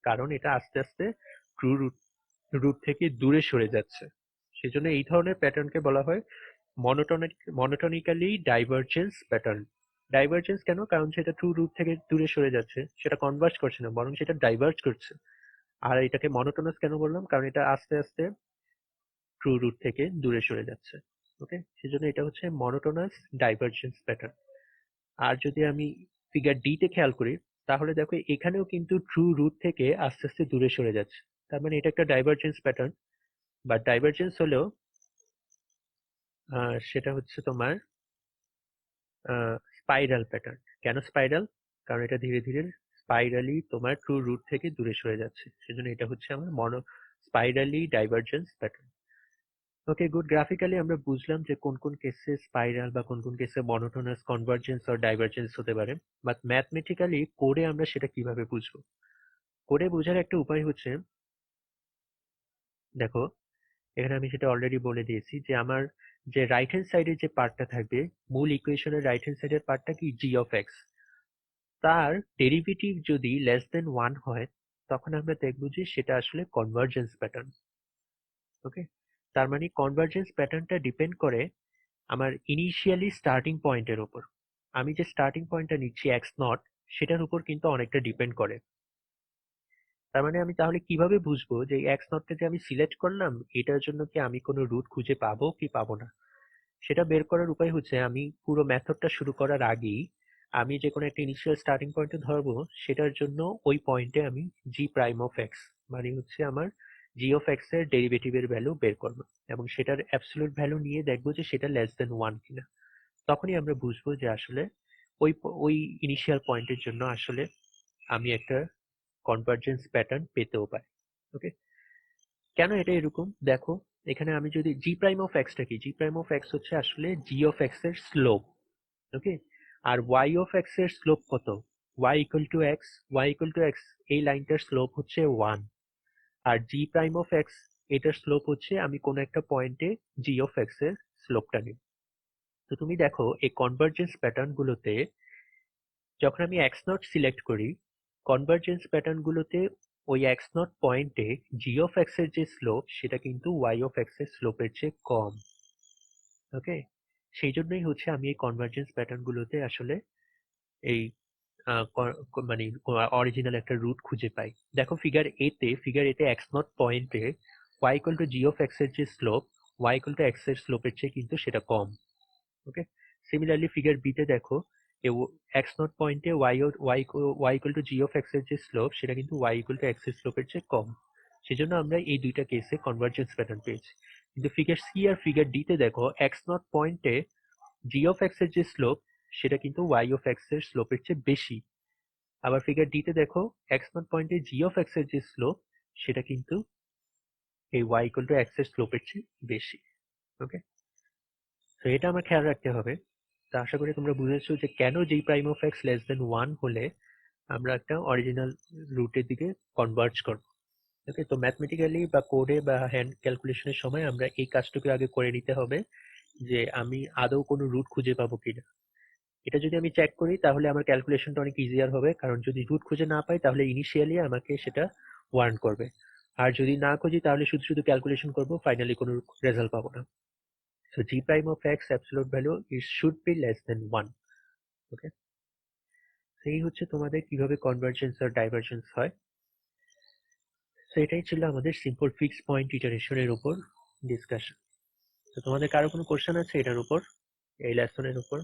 কারণ এটা আস্তে আস্তে ট্রু রুট রুট থেকে দূরে সরে যাচ্ছে। সেজন্য এই ধরনের প্যাটার্নকে বলা হয় মনোটনিক্যালি ডাইভারজেন্স প্যাটার্ন। ডাইভারজেন্স কেন? কারণ সেটা ট্রু রুট থেকে দূরে সরে যাচ্ছে, সেটা কনভার্জ করছে না বরং সেটা ডাইভার্জ করছে। আর এটাকে মনোটোনাস কেন বললাম? কারণ এটা আস্তে আস্তে ট্রু রুট থেকে দূরে সরে যাচ্ছে। ওকে, সেজন্য এটা হচ্ছে মনোটোনাস ডাইভারজেন্স প্যাটার্ন। আর যদি আমি ফিগার ডি তে খেয়াল করি তাহলে দেখো এখানেও কিন্তু ট্রু রুট থেকে আস্তে আস্তে দূরে সরে যাচ্ছে। তার মানে এটা একটা ডাইভারজেন্স প্যাটার্ন, বা ডাইভারজেন্স হলেও সেটা হচ্ছে তোমার স্পাইরাল প্যাটার্ন। কেন স্পাইরাল? কারণ এটা ধীরে ধীরে স্পাইরালি তোমার ট্রু রুট থেকে দূরে সরে যাচ্ছে, সেজন্য এটা হচ্ছে আমার স্পাইরালি ডাইভারজেন্স প্যাটার্ন। ওকে, গুড। গ্রাফিক্যালি আমরা বুঝলাম যে কোন কোন কেসে স্পাইরাল বা কোন কোন কেসে মনোটোনাস কনভার্জেন্স অর ডাইভারজেন্স হতে পারে, বাট ম্যাথমেটিক্যালি কোডে আমরা সেটা কিভাবে বুঝবো? কোডে বোঝার একটা উপায় হচ্ছে, দেখো এখানে আমি সেটা অলরেডি বলে দিয়েছি যে আমার যে রাইট হ্যান্ড সাইডের যে পার্টটা থাকবে, মূল ইকুয়েশনের রাইট হ্যান্ড সাইডের পার্টটা কি জি অফ এক্স, তার ডেরিভেটিভ যদি লেস দেন 1 হয় তখন আমরা দেখব যে সেটা আসলে কনভার্জেন্স প্যাটার্ন। ওকে, তার মানে কনভার্জেন্স প্যাটার্নটা ডিপেন্ড করে আমার ইনিশিয়ালি স্টার্টিং পয়েন্টের উপর। আমি যে স্টার্টিং পয়েন্টটা নিচ্ছি এক্স নট, সেটার উপর কিন্তু অনেকটা ডিপেন্ড করে। তার মানে আমি তাহলে কিভাবে বুঝবো যে এক্স নটটা যে আমি সিলেক্ট করলাম এটার জন্য কি আমি কোনো রুট খুঁজে পাবো কি পাবো না? সেটা বের করার উপায় হচ্ছে আমি পুরো মেথডটা শুরু করার আগেই আমি যে কোনো একটা ইনিশিয়াল স্টার্টিং পয়েন্টে ধরবো, সেটার জন্য ওই পয়েন্টে আমি জি প্রাইম অফ এক্স মানে হচ্ছে আমার জি অফ এক্স এর ডেরিভেটিভের ভ্যালু বের করবো এবং সেটার অ্যাবসলিউট ভ্যালু নিয়ে দেখবো যে সেটা লেস দেন 1 কিনা। তখনই আমরা বুঝবো যে আসলে ওই ইনিশিয়াল পয়েন্টের জন্য আসলে আমি একটা কনভার্জেন্স প্যাটার্ন পেতেও পারি। ওকে, কেন এটা এরকম দেখো, এখানে আমি যদি জি প্রাইম অফ এক্সটা কি, জি প্রাইম অফ এক্স হচ্ছে আসলে জি অফ এক্স এর স্লোপ। ওকে, আর ওয়াই অফ এক্স এর স্লোপ কত? Y equal to x, y equal to x এই লাইনটার স্লোপ হচ্ছে 1। আর জি প্রাইম অফ এক্স এটার স্লোপ হচ্ছে আমি কোন একটা পয়েন্টে জি অফ এক্স এর স্লোপটা নিই। তো তুমি দেখো এই কনভার্জেন্স প্যাটার্ন গুলোতে যখন আমি এক্স নট সিলেক্ট করি, কনভার্জেন্স প্যাটার্ন গুলোতে ওই এক্স নট পয়েন্টে জি অফ এক্স এর যে স্লোপ সেটা কিন্তু ওয়াই অফ এক্স এর স্লোপের চেয়ে কম। ওকে, সেই জন্যই হচ্ছে আমি এই কনভার্জেন্স প্যাটার্ন গুলোতে আসলে এই মানে অরিজিনাল একটা রুট খুঁজে পাই। দেখো ফিগার এতে এক্স নট পয়েন্টে y equal to g of x এর যে slope, y equal to x এর স্লোপের চেয়ে কিন্তু সেটা কম। ওকে, সিমিলারলি ফিগার বি তে দেখো এক্স নট পয়েন্টে y equal to g of x এর যে স্লোপ সেটা কিন্তু ওয়াই ইকুয়াল টু এক্স এর স্লোপের চেয়ে কম। সেজন্য আমরা এই দুইটা কেসে কনভার্জেন্স প্যাটার্ন পেয়েছি। কিন্তু ফিগার সি আর ফিগার ডি তে দেখো এক্স নট পয়েন্টে জি অফ এক্স এর যে স্লোপ সেটা কিন্তু ওয়াই অফ এক্স এর স্লোপের চেয়ে বেশি। আবার ফিগার ডি তে দেখো এক্স নট পয়েন্টে জি অফ এক্স এর যে স্লোপ সেটা কিন্তু এই ওয়াই ইকুয়াল টু এক্স এর স্লোপের চেয়ে বেশি। ওকে, তো এটা আমার খেয়াল রাখতে হবে। তো আশা করি তোমরা বুঝেছো যে কেন g prime of x less than 1 হলে আমরা একটা অরিজিনাল রুটের দিকে কনভার্জ করব। ওকে, তো ম্যাথমেটিক্যালি বা কোডে বা হ্যান্ড ক্যালকুলেশনের সময় আমরা এই কাজটুকু আগে করে নিতে হবে যে আমি আদৌ কোনো রুট খুঁজে পাবো কিনা। এটা যদি আমি চেক করি তাহলে আমার ক্যালকুলেশনটা অনেক ইজিয়ার হবে, কারণ যদি রুট খুঁজে না পাই তাহলে ইনিশিয়ালি আমাকে সেটা ওয়ার্ন করবে। আর যদি না খুঁজি তাহলে শুধু শুধু ক্যালকুলেশন করবো, ফাইনালি কোনো রেজাল্ট পাবো না। So G prime of x absolute value it should be less than 1। ওকে, সেই হচ্ছে তোমাদের কিভাবে কনভার্জেন্স আর ডাইভারজেন্স হয়। তো এটাই ছিল আমাদের সিম্পল ফিক্স পয়েন্ট ইটারেশনের উপর ডিসকাশন। তো তোমাদের কারো কোনো কোশ্চেন আছে এটার উপর, এই লেসনের উপর?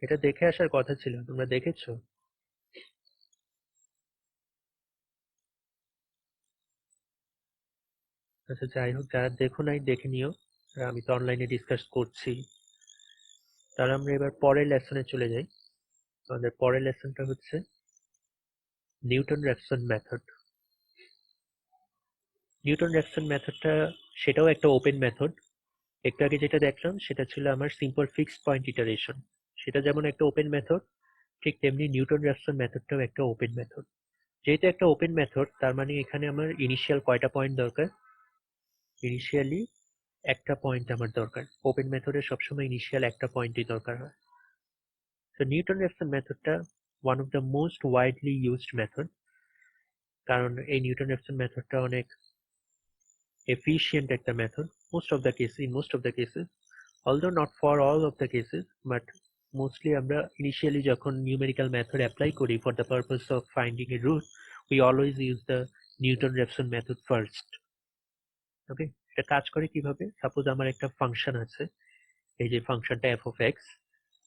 এটা দেখে আসার কথা ছিল, তোমরা দেখেছো? আচ্ছা যাই হোক, যারা দেখো নাই দেখে নিও। আর আমি তো অনলাইনে ডিসকাস করছি। তাহলে আমরা এবার পরের লেসনে চলে যাই। আমাদের পরের লেসনটা হচ্ছে নিউটন রেফসন মেথড। নিউটন রেফসন মেথডটা সেটাও একটা ওপেন মেথড। একটু আগে যেটা দেখলাম সেটা ছিল আমার সিম্পল ফিক্সড পয়েন্ট ইটারেশন। সেটা যেমন একটা ওপেন মেথড, ঠিক তেমনি নিউটন রেফসন মেথডটাও একটা ওপেন মেথড। যেহেতু একটা ওপেন মেথড তার মানে এখানে আমার ইনিশিয়াল কয়টা পয়েন্ট দরকার? ইনিশিয়ালি একটা পয়েন্ট আমার দরকার। ওপেন মেথডে সবসময় ইনিশিয়াল একটা পয়েন্টই দরকার হয়। তো নিউটন রেফসন মেথডটা one of the most widely used method, কারণ এই নিউটন রেফসন মেথডটা অনেক এফিশিয়েন্ট একটা method most of the case, in most of the cases, although not for all of the cases, but mostly আমরা initially যখন numerical method apply করি for the purpose of finding a root, we always use the Newton-Raphson method first. Okay, এটা কাজ করে কিভাবে? Suppose আমার একটা function আছে, এই যে ফাংশনটা এফ অফ এক্স।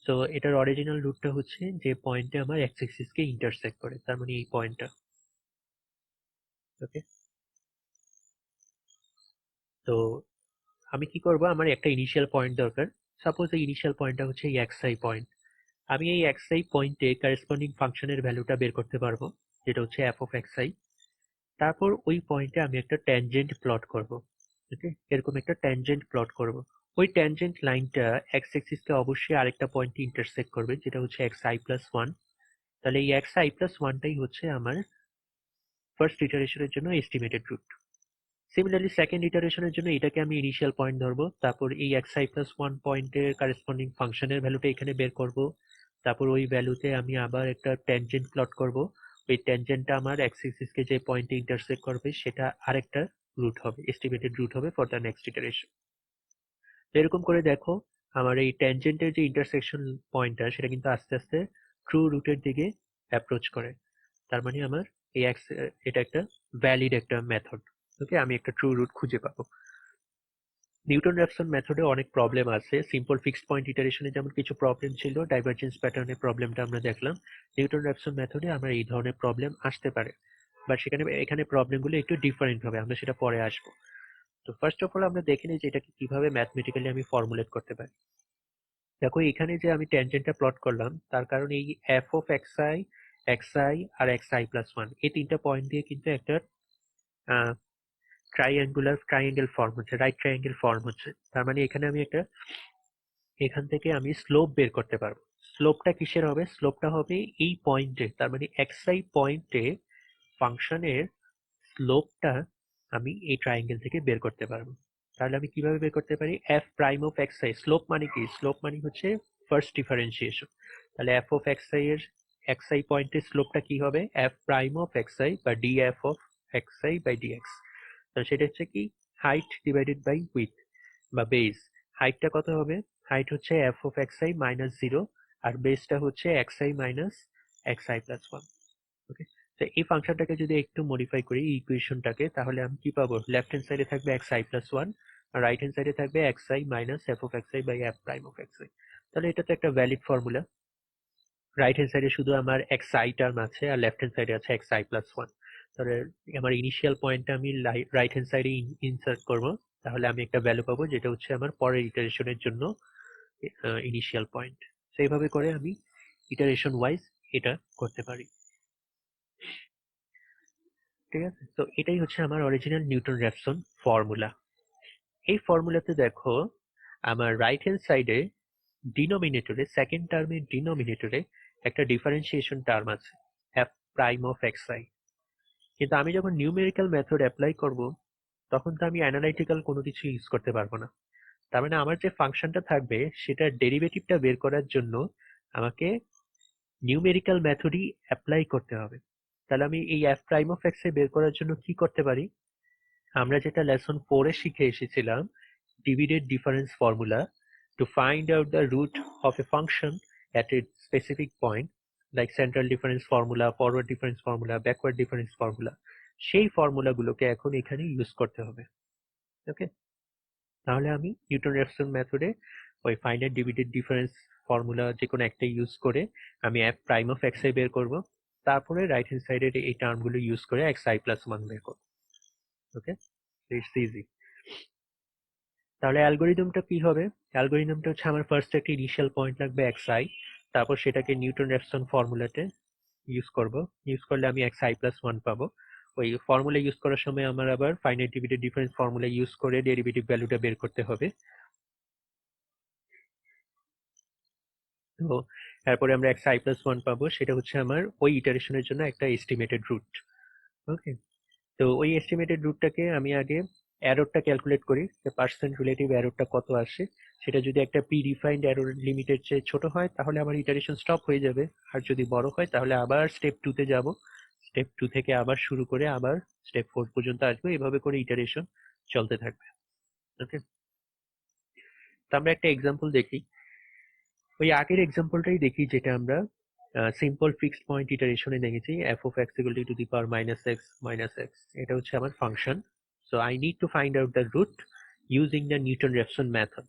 সো এটার অরিজিনাল রুটটা হচ্ছে যে পয়েন্টে আমার এক্স এক্সিস কে ইন্টারসেক্ট করে, তার মানে এই পয়েন্টটা। ওকে, তো আমি কি করব, আমার একটা ইনিশিয়াল পয়েন্ট দরকার। সাপোজ এই ইনিশিয়াল পয়েন্টটা হচ্ছে এই এক্স আই পয়েন্ট। আমি এই এক্স আই পয়েন্টে কারেসপন্ডিং ফাংশনের ভ্যালুটা বের করতে পারবো, যেটা হচ্ছে এফ অফ এক্স আই। তারপর ওই পয়েন্টে আমি একটা ট্যানজেন্ট প্লট করব। ওকে, এরকম একটা ট্যানজেন্ট প্লট করব। ওই ট্যানজেন্ট লাইনটা এক্স অ্যাক্সিসকে অবশ্যই আরেকটা পয়েন্টে ইন্টারসেক্ট করবে, যেটা হচ্ছে এক্স আই প্লাস ওয়ান। তাহলে এই এক্স আই প্লাস ওয়ানটাই হচ্ছে আমার ফার্স্ট ইটারেশনের জন্য এস্টিমেটেড রুট। সিমিলারলি সেকেন্ড ইটারেশনের জন্য এটাকে আমি ইনিশিয়াল পয়েন্ট ধরবো, তারপর এই এক্স আই প্লাস ওয়ান পয়েন্টের কারেসপন্ডিং ফাংশনের ভ্যালুটা এখানে বের করব, তারপর ওই ভ্যালুতে আমি আবার একটা ট্যানজেন্ট প্লট করব, ওই ট্যানজেন্টটা আমার এক্স অ্যাক্সিসকে যে পয়েন্টে ইন্টারসেক্ট করবে সেটা আরেকটা রুট হবে, এস্টিমেটেড রুট হবে ফর দ্য নেক্সট ইটারেশন। এরকম করে দেখো আমার এই ট্যানজেন্টের যে ইন্টারসেকশন পয়েন্টটা সেটা কিন্তু আস্তে আস্তে ট্রু রুটের দিকে অ্যাপ্রোচ করে। তার মানে আমার এই এটা একটা ভ্যালিড একটা মেথড। ওকে, আমি একটা ট্রু রুট খুঁজে পাবো। নিউটন র্যাফসন মেথডে অনেক প্রবলেম আছে। সিম্পল ফিক্সড পয়েন্ট ইটারেশনে যেমন কিছু প্রবলেম ছিল, ডাইভারজেন্স প্যাটার্নের প্রবলেমটা আমরা দেখলাম। নিউটন র্যাফসন মেথডে আমরা এই ধরনের প্রবলেম আসতে পারে, বাট সেখানে এখানে প্রবলেমগুলো একটু ডিফারেন্ট হবে, আমরা সেটা পরে আসবো। তো ফার্স্ট অফ অল আমরা দেখে নিই যে এটাকে কিভাবে ম্যাথমেটিক্যালি আমি ফর্মুলেট করতে পারি। দেখো এখানে যে আমি ট্যানজেন্টটা প্লট করলাম, তার কারণ এই এফ অফ এক্স আই আর এক্স আই প্লাস ওয়ান এই তিনটা পয়েন্ট দিয়ে কিন্তু একটা ট্রাইঅ্যাঙ্গেল ফর্ম হচ্ছে, রাইট ট্রাইঅ্যাঙ্গেল ফর্ম হচ্ছে। তার মানে এখানে আমি একটা, এখান থেকে আমি স্লোপ বের করতে পারবো। স্লোপটা কিসের হবে? স্লোপটা হবে এই পয়েন্টে, তার মানে এক্স আই পয়েন্টে ফাংশনের স্লোপটা আমি এই ট্রাইঅ্যাঙ্গেল থেকে বের করতে পারবো। তাহলে আমি কিভাবে বের করতে পারি? F prime of x i, slope মানে কি? স্লোপ মানে হচ্ছে ফার্স্ট ডিফারেন্সিয়েশন। তাহলে এফ অফ এক্স আই এর এক্স আই পয়েন্টের স্লোপটা কি হবে? F prime of x i বা d f of x i by dx. তো সেটা হচ্ছে কি? হাইট ডিভাইডেড বাই উইথ বা বেস। হাইটটা কত হবে? হাইট হচ্ছে f of x i minus zero, আর বেসটা হচ্ছে x i minus x i plus one. Okay, তো এই ফাংশনটাকে যদি একটু মডিফাই করি এই ইকুয়েশনটাকে, তাহলে আমি কি পাবো? লেফট হ্যান্ড সাইডে থাকবে এক্স আই প্লাস ওয়ান, আর রাইট হ্যান্ড সাইডে থাকবে x i minus f of x i by f prime of x i. তাহলে এটা তো একটা ভ্যালিড ফর্মুলা। রাইট হ্যান্ড সাইডে শুধু আমার এক্স আই টার্ম আছে, আর লেফট হ্যান্ড সাইডে আছে এক্স আই প্লাস ওয়ান। তাহলে আমার ইনিশিয়াল পয়েন্টটা আমি রাইট হ্যান্ড সাইডে ইনসার্ট করবো, তাহলে আমি একটা ভ্যালু পাবো যেটা হচ্ছে আমার পরের ইটারেশনের জন্য ইনিশিয়াল পয়েন্ট। সেইভাবে করে আমি ইটারেশন ওয়াইজ এটা করতে পারি। ঠিক আছে, তো এটাই হচ্ছে আমার অরিজিনাল নিউটন র্যাফসন ফর্মুলা। এই ফর্মুলাতে দেখো আমার রাইট হ্যান্ড সাইডে ডিনোমিনেটরে, সেকেন্ড টার্মের ডিনোমিনেটরে একটা ডিফারেন্সিয়েশন টার্ম আছে, F prime of x I. কিন্তু আমি যখন নিউমেরিক্যাল মেথড অ্যাপ্লাই করব, তখন তো আমি অ্যানালাইটিক্যাল কোনো কিছু ইউজ করতে পারবো না। তার মানে আমার যে ফাংশনটা থাকবে সেটার ডেরিভেটিভটা বের করার জন্য আমাকে নিউমেরিক্যাল মেথডই অ্যাপ্লাই করতে হবে। তাহলে আমি এই এফ প্রাইম অফ এক্স বের করার জন্য কি করতে পারি? আমরা যেটা লেসন 4-এ শিখে এসেছিলাম, divided difference formula to find out the root of a function at a specific point, like central difference formula, forward difference formula, backward difference formula, সেই ফর্মুলাগুলোকে এখন এখানে ইউজ করতে হবে। ওকে, তাহলে আমি নিউটন র্যাফসন মেথডে ওই ফাইনাইট ডিভিডেড ডিফারেন্স ফর্মুলা যে কোনো একটা ইউজ করে আমি F prime of x I বের করব, তারপরে রাইট হ্যান্ড সাইডের এই টার্মগুলো ইউজ করে এক্স আই প্লাস ওয়ান বের করব। ওকে, ইটস ইজি। তাহলে অ্যালগোরিদমটা কি হবে? অ্যালগোরিদমটা হচ্ছে আমার ফার্স্ট একটা ইনিশিয়াল পয়েন্ট লাগবে এক্স আই, তারপর সেটাকে নিউটন র্যাফসন ফর্মুলাতে ইউজ করব। ইউজ করলে আমি এক্স আই প্লাস ওয়ান পাবো। ওই ফর্মুলা ইউজ করার সময় আমার আবার finite divided difference formula use করে ডেরিভেটিভ ভ্যালুটা বের করতে হবে। তো তারপরে আমরা এক্স আই প্লাস ওয়ান পাবো, সেটা হচ্ছে আমার ওই ইটারেশনের জন্য একটা এস্টিমেটেড রুট। ওকে, তো ওই এস্টিমেটেড রুটটাকে আমি আগে এররটা ক্যালকুলেট করি, যে পার্সেন্ট রিলেটিভ এররটা কত আসে। সেটা যদি একটা প্রি ডিফাইন্ড এরর লিমিটের চেয়ে ছোট হয় তাহলে আমার ইটারেশন স্টপ হয়ে যাবে, আর যদি বড় হয় তাহলে আবার স্টেপ 2-তে যাব, স্টেপ 2 থেকে আবার শুরু করে আবার স্টেপ 4 পর্যন্ত আসবে, এভাবে করে ইটারেশন চলতে থাকবে। ওকে, তো আমরা একটা এক্সাম্পল দেখি। ওই আগের এক্সাম্পলটাই দেখি যেটা আমরা সিম্পল ফিক্সড পয়েন্ট ইটারেশনে দেখেছি, f of x equal to the power minus x. এটা হচ্ছে আমার function. So I need to find out the root using the Newton-Raphson method.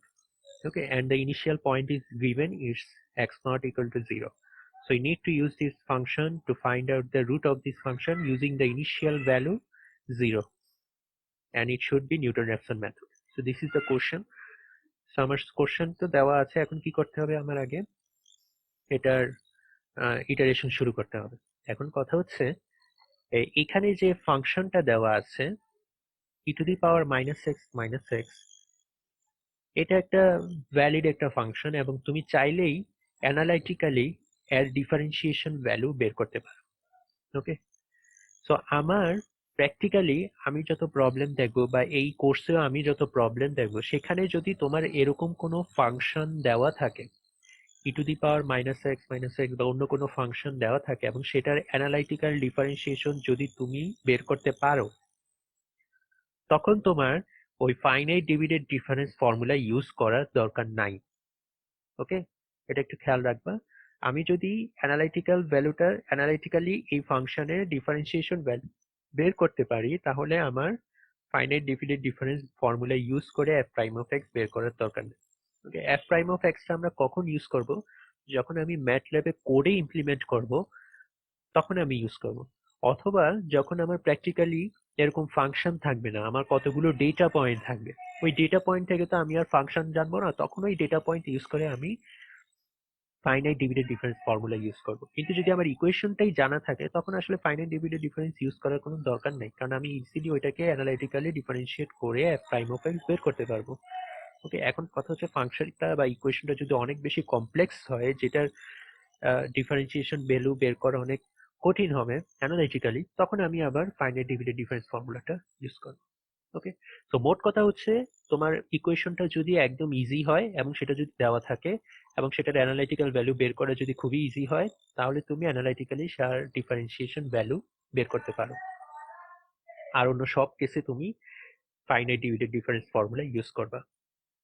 Okay, and the initial point is given is x naught equal to 0. So you need to use this function to find out the root of this function using the initial value 0, and it should be Newton-Raphson method. So this is the question. So আমার question তো দেওয়া আছে, এখন কি করতে হবে? আমার আগে এটার ইটারেশন শুরু করতে হবে। এখন কথা হচ্ছে এখানে যে ফাংশনটা দেওয়া আছে e two the power minus x, এটা একটা ভ্যালিড একটা ফাংশন এবং তুমি চাইলেই অ্যানালাইটিক্যালি এর ডিফারেন্সিয়েশন ভ্যালু বের করতে পারো। ওকে, সো আমার প্র্যাকটিক্যালি আমি যত প্রবলেম দেখবো বা এই কোর্সেও আমি যত প্রবলেম দেখবো, সেখানে যদি তোমার এরকম কোনো ফাংশন দেওয়া থাকে e to the power minus x বা অন্য কোনো ফাংশন দেওয়া থাকে এবং সেটার অ্যানালাইটিক্যাল ডিফারেন্সিয়েশন যদি তুমি বের করতে পারো, তখন তোমার ওই finite divided difference formula use করার দরকার নাই। ওকে, এটা একটু খেয়াল রাখবা। আমি যদি অ্যানালাইটিক্যালি এই ফাংশনের ডিফারেন্সিয়েশন ভ্যালু বের করতে পারি, তাহলে আমার finite divided difference formula use করে এফ প্রাইম অফ এক্স বের করার দরকার নেই। ওকে, এফ প্রাইম অফ এক্সটা আমরা কখন ইউজ করব? যখন আমি ম্যাটল্যাবে কোডে ইমপ্লিমেন্ট করব, তখন আমি ইউজ করব। অথবা যখন আমার প্র্যাকটিক্যালি এরকম ফাংশন থাকবে না, আমার কতগুলো ডেটা পয়েন্ট থাকবে, ওই ডেটা পয়েন্ট থেকে তো আমি আর ফাংশন জানবো না, তখন ওই ডেটা পয়েন্ট ইউজ করে আমি finite divided difference formula use করব। কিন্তু যদি আমার ইকুয়েশনটাই জানা থাকে, তখন আসলে ফাইনাইট ডিভিডেড ডিফারেন্স ইউজ করার কোনো দরকার নেই, কারণ আমি ইজিলি ওইটাকে অ্যানালাইটিক্যালি ডিফারেন্সিয়েট করে প্রাইম অফ এক্স বের করতে পারবো। ওকে, এখন কথা হচ্ছে ফাংশনটা বা ইকুয়েশনটা যদি অনেক বেশি কমপ্লেক্স হয়, যেটার ডিফারেন্সিয়েশন ভ্যালু বের করা অনেক কঠিন হবে অ্যানালাইটিক্যালি, তখন আমি আবার ফাইনাইট ডিভিডেড ডিফারেন্স ফর্মুলাটা ইউজ করব। ওকে, তো মোট কথা হচ্ছে তোমার ইকুয়েশনটা যদি একদম ইজি হয় এবং সেটা যদি দেওয়া থাকে এবং সেটার অ্যানালাইটিক্যাল ভ্যালু বের করা যদি খুবই ইজি হয়, তাহলে তুমি অ্যানালাইটিক্যালি তার ডিফারেন্সিয়েশন ভ্যালু বের করতে পারো। আর অন্য সব কেসে তুমি finite divided difference formula use করবা।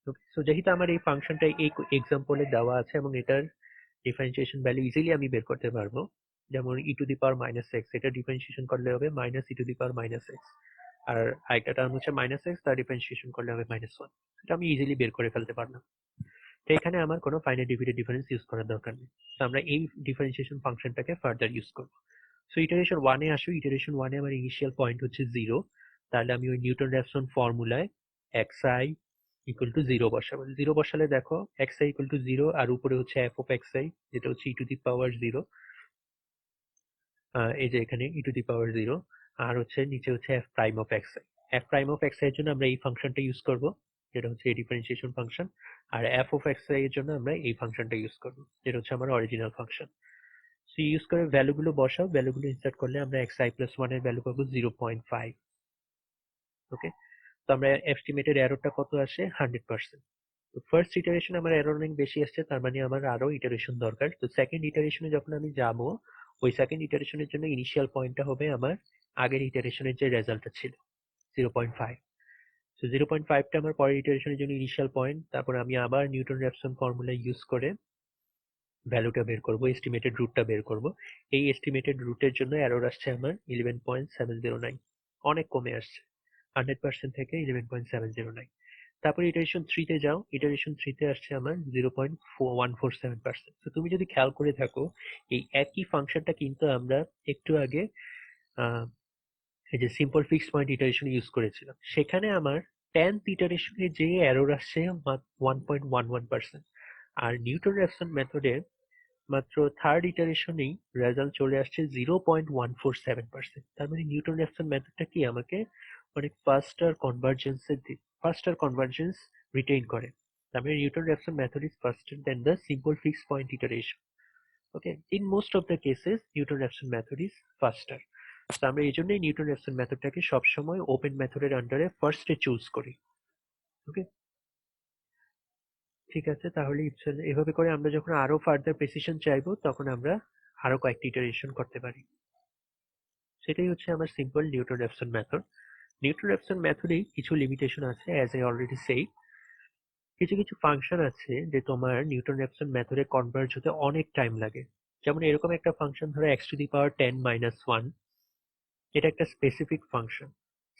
ওকে, সো যেহেতু আমার এই ফাংশনটা এই এক্সাম্পলে দেওয়া আছে এবং এটার ডিফারেন্সিয়েশন ভ্যালু ইজিলি আমি বের করতে পারবো, যেমন e to the power minus x, এটা ডিফারেন্সিয়েশন করলে হবে minus e to the power minus x, আর আরেকটা টার্ম হচ্ছে মাইনাস এক্স, তার ডিফারেন্সিয়েশন করলে হবে মাইনাস ওয়ান। এটা আমি ইজিলি বের করে ফেলতে পারলাম। তো এখানে আমার কোনো ফাইনাইট ডিভিডেড ডিফারেন্স ইউজ করার দরকার নেই। তো আমরা এই ডিফারেন্সিয়েশন ফাংশনটাকে ফার্দার ইউজ করবো। সো ইটারেশন ওয়ানে আসো। ইটারেশন ওয়ানে আমার ইনিশিয়াল পয়েন্ট হচ্ছে 0। তাহলে আমি ওই নিউটন র্যাফসন ফর্মুলায় xi ইকুয়াল টু 0 বসাবো। 0 বসালে দেখো xi ইকুয়াল টু 0 আর উপরে হচ্ছে f অফ xi, যেটা হচ্ছে ই টু দি পাওয়ার 0। এই যে এখানে ই টু দি পাওয়ার 0, আর হচ্ছে নিচে হচ্ছে f prime of xi। f prime of xi এর জন্য আমরা এই ফাংশনটা ইউজ করব, যেটা হচ্ছে এই ডিফারেন্সিয়েশন ফাংশন। আর f অফ xi এর জন্য আমরা এই ফাংশনটা ইউজ করব, যেটা হচ্ছে আমার অরিজিনাল ফাংশন। সো ইউজ করে ভ্যালুগুলো বসাও, ভ্যালুগুলো ইনসার্ট করলে আমরা xi প্লাস 1 এর ভ্যালু পাবো 0.5। ওকে, তো আমরা এস্টিমেটেড এররটা কত আসে? 100%। তো ফার্স্ট ইটারেশন আমার এরর অনেক বেশি আসছে, তার মানে আমার আরো ইটারেশন দরকার। তো সেকেন্ড ইটারেশনে যখন আমি যাব, ওই সেকেন্ড ইটারেশনের জন্য ইনিশিয়াল পয়েন্টটা হবে আমার আগের ইটারেশনের যে রেজাল্টটা ছিল 0.5। তো 0.5টা আমার পরের ইটারেশনের জন্য ইনিশিয়াল পয়েন্ট। তারপর আমি আবার নিউটন র্যাফসন ফর্মুলা ইউজ করে ভ্যালুটা বের করব, এস্টিমেটেড রুটটা বের করব। এই এস্টিমেটেড রুটের জন্য এরর আসছে আমার 11.709, অনেক কমে আসছে 100% থেকে 11.709। তারপর ইটারেশন 3 তে যাও, ইটারেশন 3 তে আসছে আমার 0.147%। তো তুমি যদি খেয়াল করে থাকো, এই একই ফাংশনটা কিন্তু আমরা একটু আগে এই যে simple fixed point iteration use করেছিলাম, সেখানে আমার 10th ইটারেশনে যে এরর আসছে 1.11%। আর নিউটন র্যাফসন মেথডে মাত্র থার্ড ইটারেশনেই রেজাল্ট চলে আসছে 0.147%। তার মানে নিউটন র্যাফসন মেথডটা কি আমাকে অনেক ফাস্টার কনভার্জেন্স রিটেইন করে। তার মানে Newton Raphson method is faster than the simple fixed point iteration. Okay, in most of the cases Newton Raphson method is faster. তো আমরা এই জন্যই নিউটন র্যাফসন মেথডটাকে সবসময় ওপেন মেথডের আন্ডারে ফার্স্টে চুজ করি। ওকে, ঠিক আছে, তাহলে এভাবে করে আমরা যখন আরো ফার্দার প্রেসিশন চাইবো, তখন আমরা আরো কয়েকটি ইটারেশন করতে পারি। সেটাই হচ্ছে আমার simple Newton Raphson method. Newton র্যাফসন মেথডে কিছু লিমিটেশন আছে, অ্যাজ আই অলরেডি সেই। কিছু কিছু ফাংশন আছে যে তোমার নিউটন র্যাফসন মেথডে কনভার্জ হতে অনেক টাইম লাগে। যেমন এরকম একটা ফাংশন ধরো x two the power 10 minus 1। এটা একটা স্পেসিফিক ফাংশন,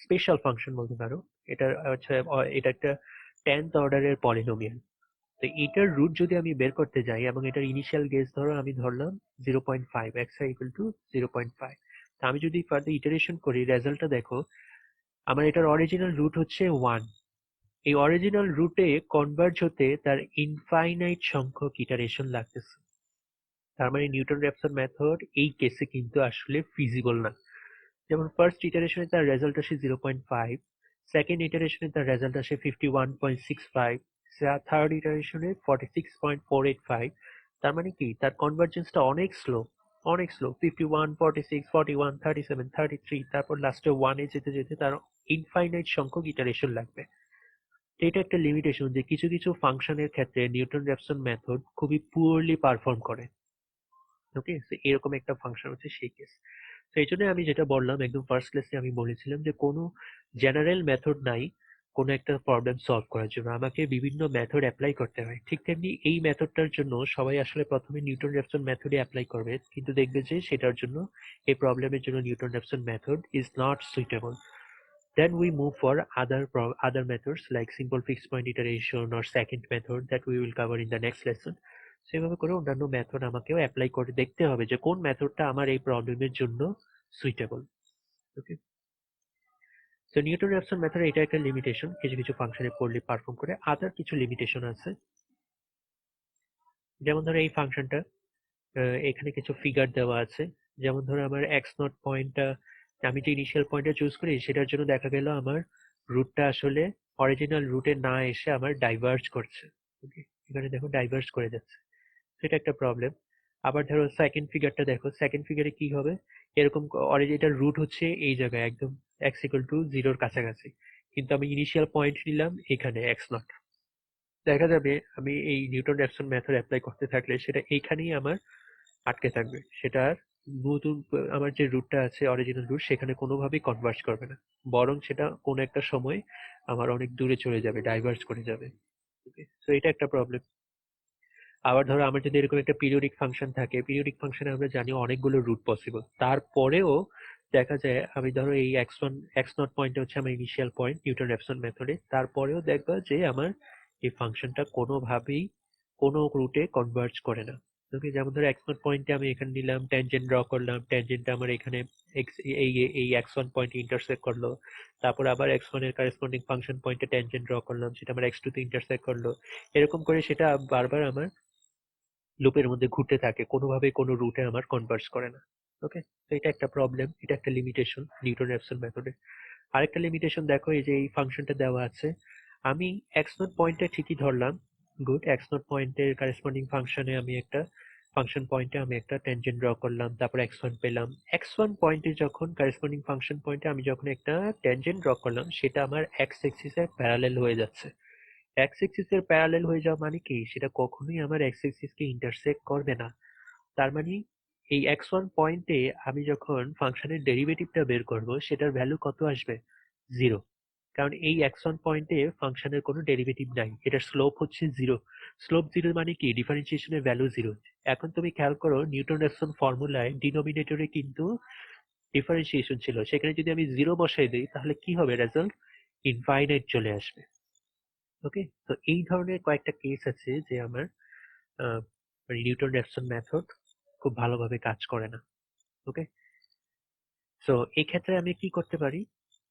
স্পেশাল ফাংশন বলতে পারো। এটা হচ্ছে এটা একটা 10th অর্ডারের পলিনোমিয়াল। তো এটার রুট যদি আমি বের করতে যাই এবং এটার ইনিশিয়াল গেস ধরো আমি ধরলাম 0.5, xi ইকুয়াল টু 0.5। তা আমি যদি ফার্দার ইটারেশন করি, রেজাল্টটা দেখো, আমার এটার অরিজিনাল রুট হচ্ছে 1। এই অরিজিনাল রুটে কনভার্জ হতে তার ইনফাইনাইট সংখ্যক ইটারেশন লাগতেছে। তার মানে নিউটন র্যাফসন মেথড এই কেসে কিন্তু আসলে ফিজিবল না। যেমন ফার্স্ট ইটারেশনে তার রেজাল্ট আসে 0.5, সেকেন্ড ইটারেশনে তার রেজাল্ট আসে 51.65, থার্ড ইটারেশনে 46.485, তার মানে কি তার কনভার্জেন্সটা অনেক স্লো, অনেক স্লো। 51, 46, 41, 37, 33, তারপর লাস্টে 1-এ যেতে যেতে তার ইনফাইনাইট সংখ্যক ইটারেশন লাগবে। এটা একটা লিমিটেশন যে কিছু কিছু ফাংশনের ক্ষেত্রে নিউটন র্যাপসন মেথড খুবই পুয়ারলি পারফর্ম করে। ওকে, এরকম একটা ফাংশন হচ্ছে সেই কেস। তো এই জন্য আমি যেটা বললাম একদম ফার্স্ট ক্লাসে আমি বলেছিলাম যে কোনো জেনারেল মেথড নাই কোনো একটা প্রবলেম সলভ করার জন্য, আমাকে বিভিন্ন মেথড অ্যাপ্লাই করতে হয়। ঠিক তেমনি এই মেথডটার জন্য সবাই আসলে প্রথমে নিউটন র্যাপসন মেথডই অ্যাপ্লাই করবে, কিন্তু দেখবে যে সেটার জন্য এই প্রবলেমের জন্য Newton Raphson method is not suitable. Then we move for other methods like simple fixed point iteration or second method that we will cover in the next lesson. সেভাবে করে অন্যান্য মেথড আমাকেও অ্যাপ্লাই করে দেখতে হবে যে কোন মেথডটা আমার এই প্রবলেমের জন্য সুইটেবল। ওকে, তো নিউটন র্যাপসন মেথড এটা একটা লিমিটেশন, কিছু কিছু ফাংশনে পড়লে পারফর্ম করে। আদার কিছু লিমিটেশন আছে, যেমন ধরো এই ফাংশনটা এখানে কিছু ফিগার দেওয়া আছে। যেমন ধরো আমার এক্স নট পয়েন্টটা আমি যে ইনিশিয়াল পয়েন্টটা চুজ করি সেটার জন্য দেখা গেল আমার রুটটা আসলে অরিজিনাল রুটে না এসে আমার ডাইভার্জ করছে। ওকে, এখানে দেখো ডাইভার্জ করে যাচ্ছে, সেটা একটা প্রবলেম। আবার ধরো সেকেন্ড ফিগারটা দেখো, সেকেন্ড ফিগারে কি হবে, এরকম অরিজিনাল রুট হচ্ছে এই জায়গায় একদম এক্স ইকুয়াল টু জিরোর কাছাকাছি, কিন্তু আমি ইনিশিয়াল পয়েন্ট নিলাম এখানে এক্স নট। দেখা যাবে আমি এই নিউটন র্যাপসন মেথড অ্যাপ্লাই করতে থাকলে সেটা এইখানেই আমার আটকে থাকবে, সেটা আর নতুন আমার যে রুটটা আছে অরিজিনাল রুট সেখানে কোনোভাবেই কনভার্জ করবে না, বরং সেটা কোনো একটা সময় আমার অনেক দূরে চলে যাবে, ডাইভার্জ করে যাবে। ওকে, তো এটা একটা প্রবলেম। আবার ধরো আমার যদি এরকম একটা পিরিয়ডিক ফাংশন থাকে, পিরিয়ডিক ফাংশনে আমরা জানি অনেকগুলো রুট পসিবল, তারপরেও দেখা যায় আমি ধরো এই এক্স1 এক্স নট পয়েন্টে হচ্ছে আমার ইনিশিয়াল পয়েন্ট নিউটন র্যাপসন মেথডে, তারপরেও দেখবা যে আমার এই ফাংশনটা কোনোভাবেই কোনো রুটে কনভার্জ করে না। ওকে, যেমন ধরো এক্স নট পয়েন্টে আমি এখানে নিলাম, ট্যানজেন্ট ড্র করলাম, ট্যানজেন্টটা আমার এখানে এক্স এই এই এক্স1 পয়েন্টে ইন্টারসেক্ট করলো, তারপর আবার এক্স1 এর কারেসপন্ডিং ফাংশন পয়েন্টে ট্যানজেন্ট ড্র করলাম, সেটা আমার এক্স2 তে ইন্টারসেক্ট করলো, এরকম করে সেটা বারবার আমার লুপের মধ্যে ঘুরতে থাকে, কোনোভাবেই কোনো রুটে আমার কনভার্জ করে না। ওকে, তো এটা একটা প্রবলেম, এটা একটা লিমিটেশন নিউটন র্যাপসন মেথডে। আরেকটা লিমিটেশন দেখো, এই যে এই ফাংশনটা দেওয়া আছে, আমি এক্স নট পয়েন্টে ঠিকই ধরলাম, গুড, এক্স নট পয়েন্টের কারেসপন্ডিং ফাংশনে আমি একটা ফাংশন পয়েন্টে আমি একটা ট্যানজেন্ট ড্র করলাম, তারপর এক্স1 পেলাম। এক্স1 পয়েন্টে যখন কারেসপন্ডিং ফাংশন পয়েন্টে আমি যখন একটা ট্যানজেন্ট ড্র করলাম সেটা আমার এক্স এক্সিসের প্যারালেল হয়ে যাচ্ছে। এক্স এক্সিসের প্যারালেল হয়ে যাওয়া মানে কি, সেটা কখনোই আমার এক্স এক্সিসকে ইন্টারসেক্ট করবে না। তার মানে এই এক্স1 পয়েন্টে আমি যখন ফাংশনের ডেরিভেটিভটা বের করব সেটার ভ্যালু কত আসবে, জিরো। কারণ এই এক্স1 পয়েন্টে ফাংশনের কোনো ডেরিভেটিভ নাই, এটার স্লোপ হচ্ছে জিরো। স্লোপ জিরো মানে কি, ডিফারেন্সিয়েশনের ভ্যালু জিরো। এখন তুমি খেয়াল করো নিউটন র্যাপসন ফর্মুলায় ডিনোমিনেটরে কিন্তু ডিফারেন্সিয়েশন ছিল, সেখানে যদি আমি জিরো বসাই দিই তাহলে কি হবে, রেজাল্ট ইনফাইনাইট চলে আসবে। ওকে, তো এই ধরনের কয়েকটা কেস আছে যে আমার নিউটন র্যাপসন মেথড খুব ভালোভাবে কাজ করে না। ওকে, সো এই ক্ষেত্রে আমি কি করতে পারি,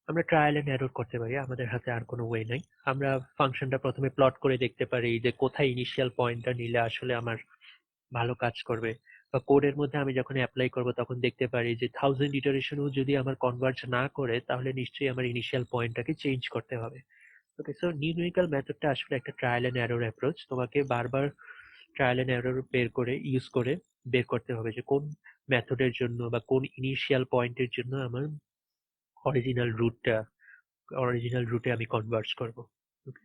আমরা ট্রায়াল এন্ড এরর করতে পারি, আমাদের হাতে আর কোনো ওয়ে নাই। আমরা ফাংশনটা প্রথমে প্লট করে দেখতে পারি যে কোথায় ইনিশিয়াল পয়েন্টটা নিলে আসলে আমার ভালো কাজ করবে, বা কোডের মধ্যে আমি যখন অ্যাপ্লাই করব তখন দেখতে পারি যে 1000 ইটারেশনও যদি আমার কনভার্জ না করে তাহলে নিশ্চয়ই আমার ইনিশিয়াল পয়েন্টটাকে চেঞ্জ করতে হবে। ওকে, সো নিউমেরিক্যাল মেথডটা আসলে একটা ট্রায়াল এন্ড এরর অ্যাপ্রোচ, তোমাকে বারবার ট্রায়াল এন্ড এরর বের করে ইউজ করে বের করতে হবে যে কোন মেথডের জন্য বা কোন ইনিশিয়াল পয়েন্টের জন্য আমার অরিজিনাল রুটটা অরিজিনাল রুটে আমি কনভার্জ করব। Okay,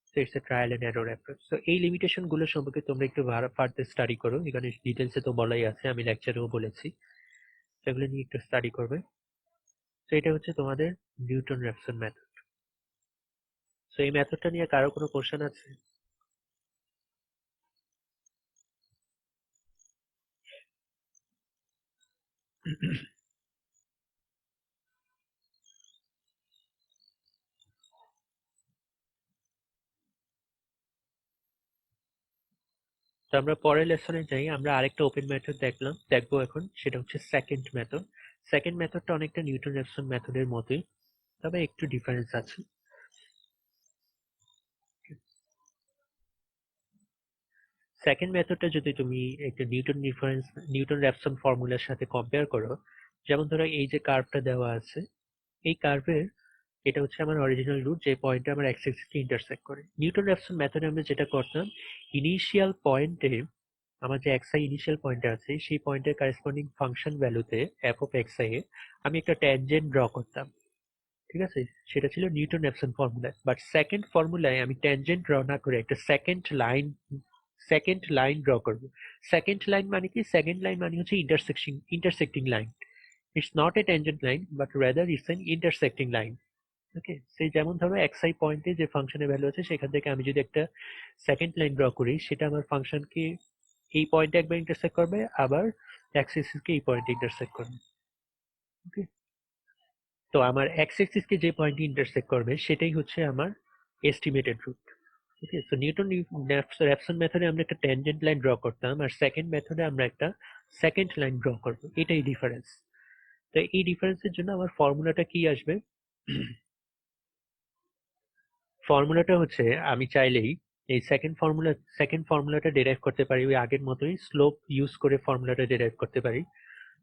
so it's a trial and error approach. So এই লিমিটেশন গুলো সম্পর্কে তোমরা একটু ফার্দার স্টাডি করো, এখানে ডিটেলসে তো বলাই আছে, আমি লেকচারেও বলেছি, সেগুলো নিয়ে একটু স্টাডি করবে। তো এটা হচ্ছে তোমাদের নিউটন র্যাপসন মেথড। সো এই মেথডটা নিয়ে কারো কোনো কোশ্চেন আছে? তো আমরা পরের লেসনে যাই, আমরা আরেকটা ওপেন মেথড দেখবো এখন, সেটা হচ্ছে সেকেন্ড মেথড। সেকেন্ড মেথডটা অনেকটা নিউটন র্যাপসন মেথডের মতোই, তবে একটু ডিফারেন্স আছে। সেকেন্ড মেথডটা যদি তুমি একটা নিউটন র্যাপসন ফর্মুলার সাথে কম্পেয়ার করো, যেমন ধরো এই যে কার্ভটা দেওয়া আছে, এই কার্ভের এটা হচ্ছে আমার অরিজিনাল রুট যে পয়েন্টে আমার এক্স অ্যাক্সিসকে ইন্টারসেক্ট করে। নিউটন র্যাপসন মেথডে আমরা যেটা করতাম, ইনিশিয়াল পয়েন্টে আমার যে এক্স আই ইনিশিয়াল পয়েন্টে আছে সেই পয়েন্টের কারেসপন্ডিং ফাংশন ভ্যালুতে এফ অফ এক্স আই এ আমি একটা ট্যানজেন্ট ড্র করতাম, ঠিক আছে? সেটা ছিল Newton Raphson formula. But second ফর্মুলায় আমি ট্যানজেন্ট ড্র না করে একটা সেকেন্ড লাইন ড্র করব। সেকেন্ড লাইন মানে কি? সেকেন্ড লাইন মানে হচ্ছে intersecting line. It's not a tangent line but rather it's an intersecting line. Okay, সেই যেমন ধরো এক্স আই পয়েন্টে যে ফাংশনের ভ্যালু আছে সেখান থেকে আমি যদি একটা সেকেন্ড লাইন ড্র করি, সেটা আমার ফাংশনকে এই পয়েন্টে একবার ইন্টারসেক্ট করবে, আবার এক্স অ্যাক্সিসকে এই পয়েন্টে ইন্টারসেক্ট করবে। ওকে, তো আমার এক্স অ্যাক্সিসকে যে পয়েন্টে ইন্টারসেক্ট করবে সেটাই হচ্ছে আমার এস্টিমেটেড রুট। ওকে, সো নিউটন র্যাপসন মেথডে আমরা একটা ট্যানজেন্ট লাইন ড্র করতাম, আর সেকেন্ড মেথডে আমরা একটা সেকেন্ড লাইন ড্র করব। এটাই ডিফারেন্স। তো এই ডিফারেন্সের জন্য আমার ফর্মুলাটা কি আসবে? ফর্মুলাটা হচ্ছে আমি চাইলেই এই সেকেন্ড ফর্মুলাটা ডিরাইভ করতে পারি ওই আগের মতোই, স্লোপ ইউজ করে ফর্মুলাটা ডিরাইভ করতে পারি।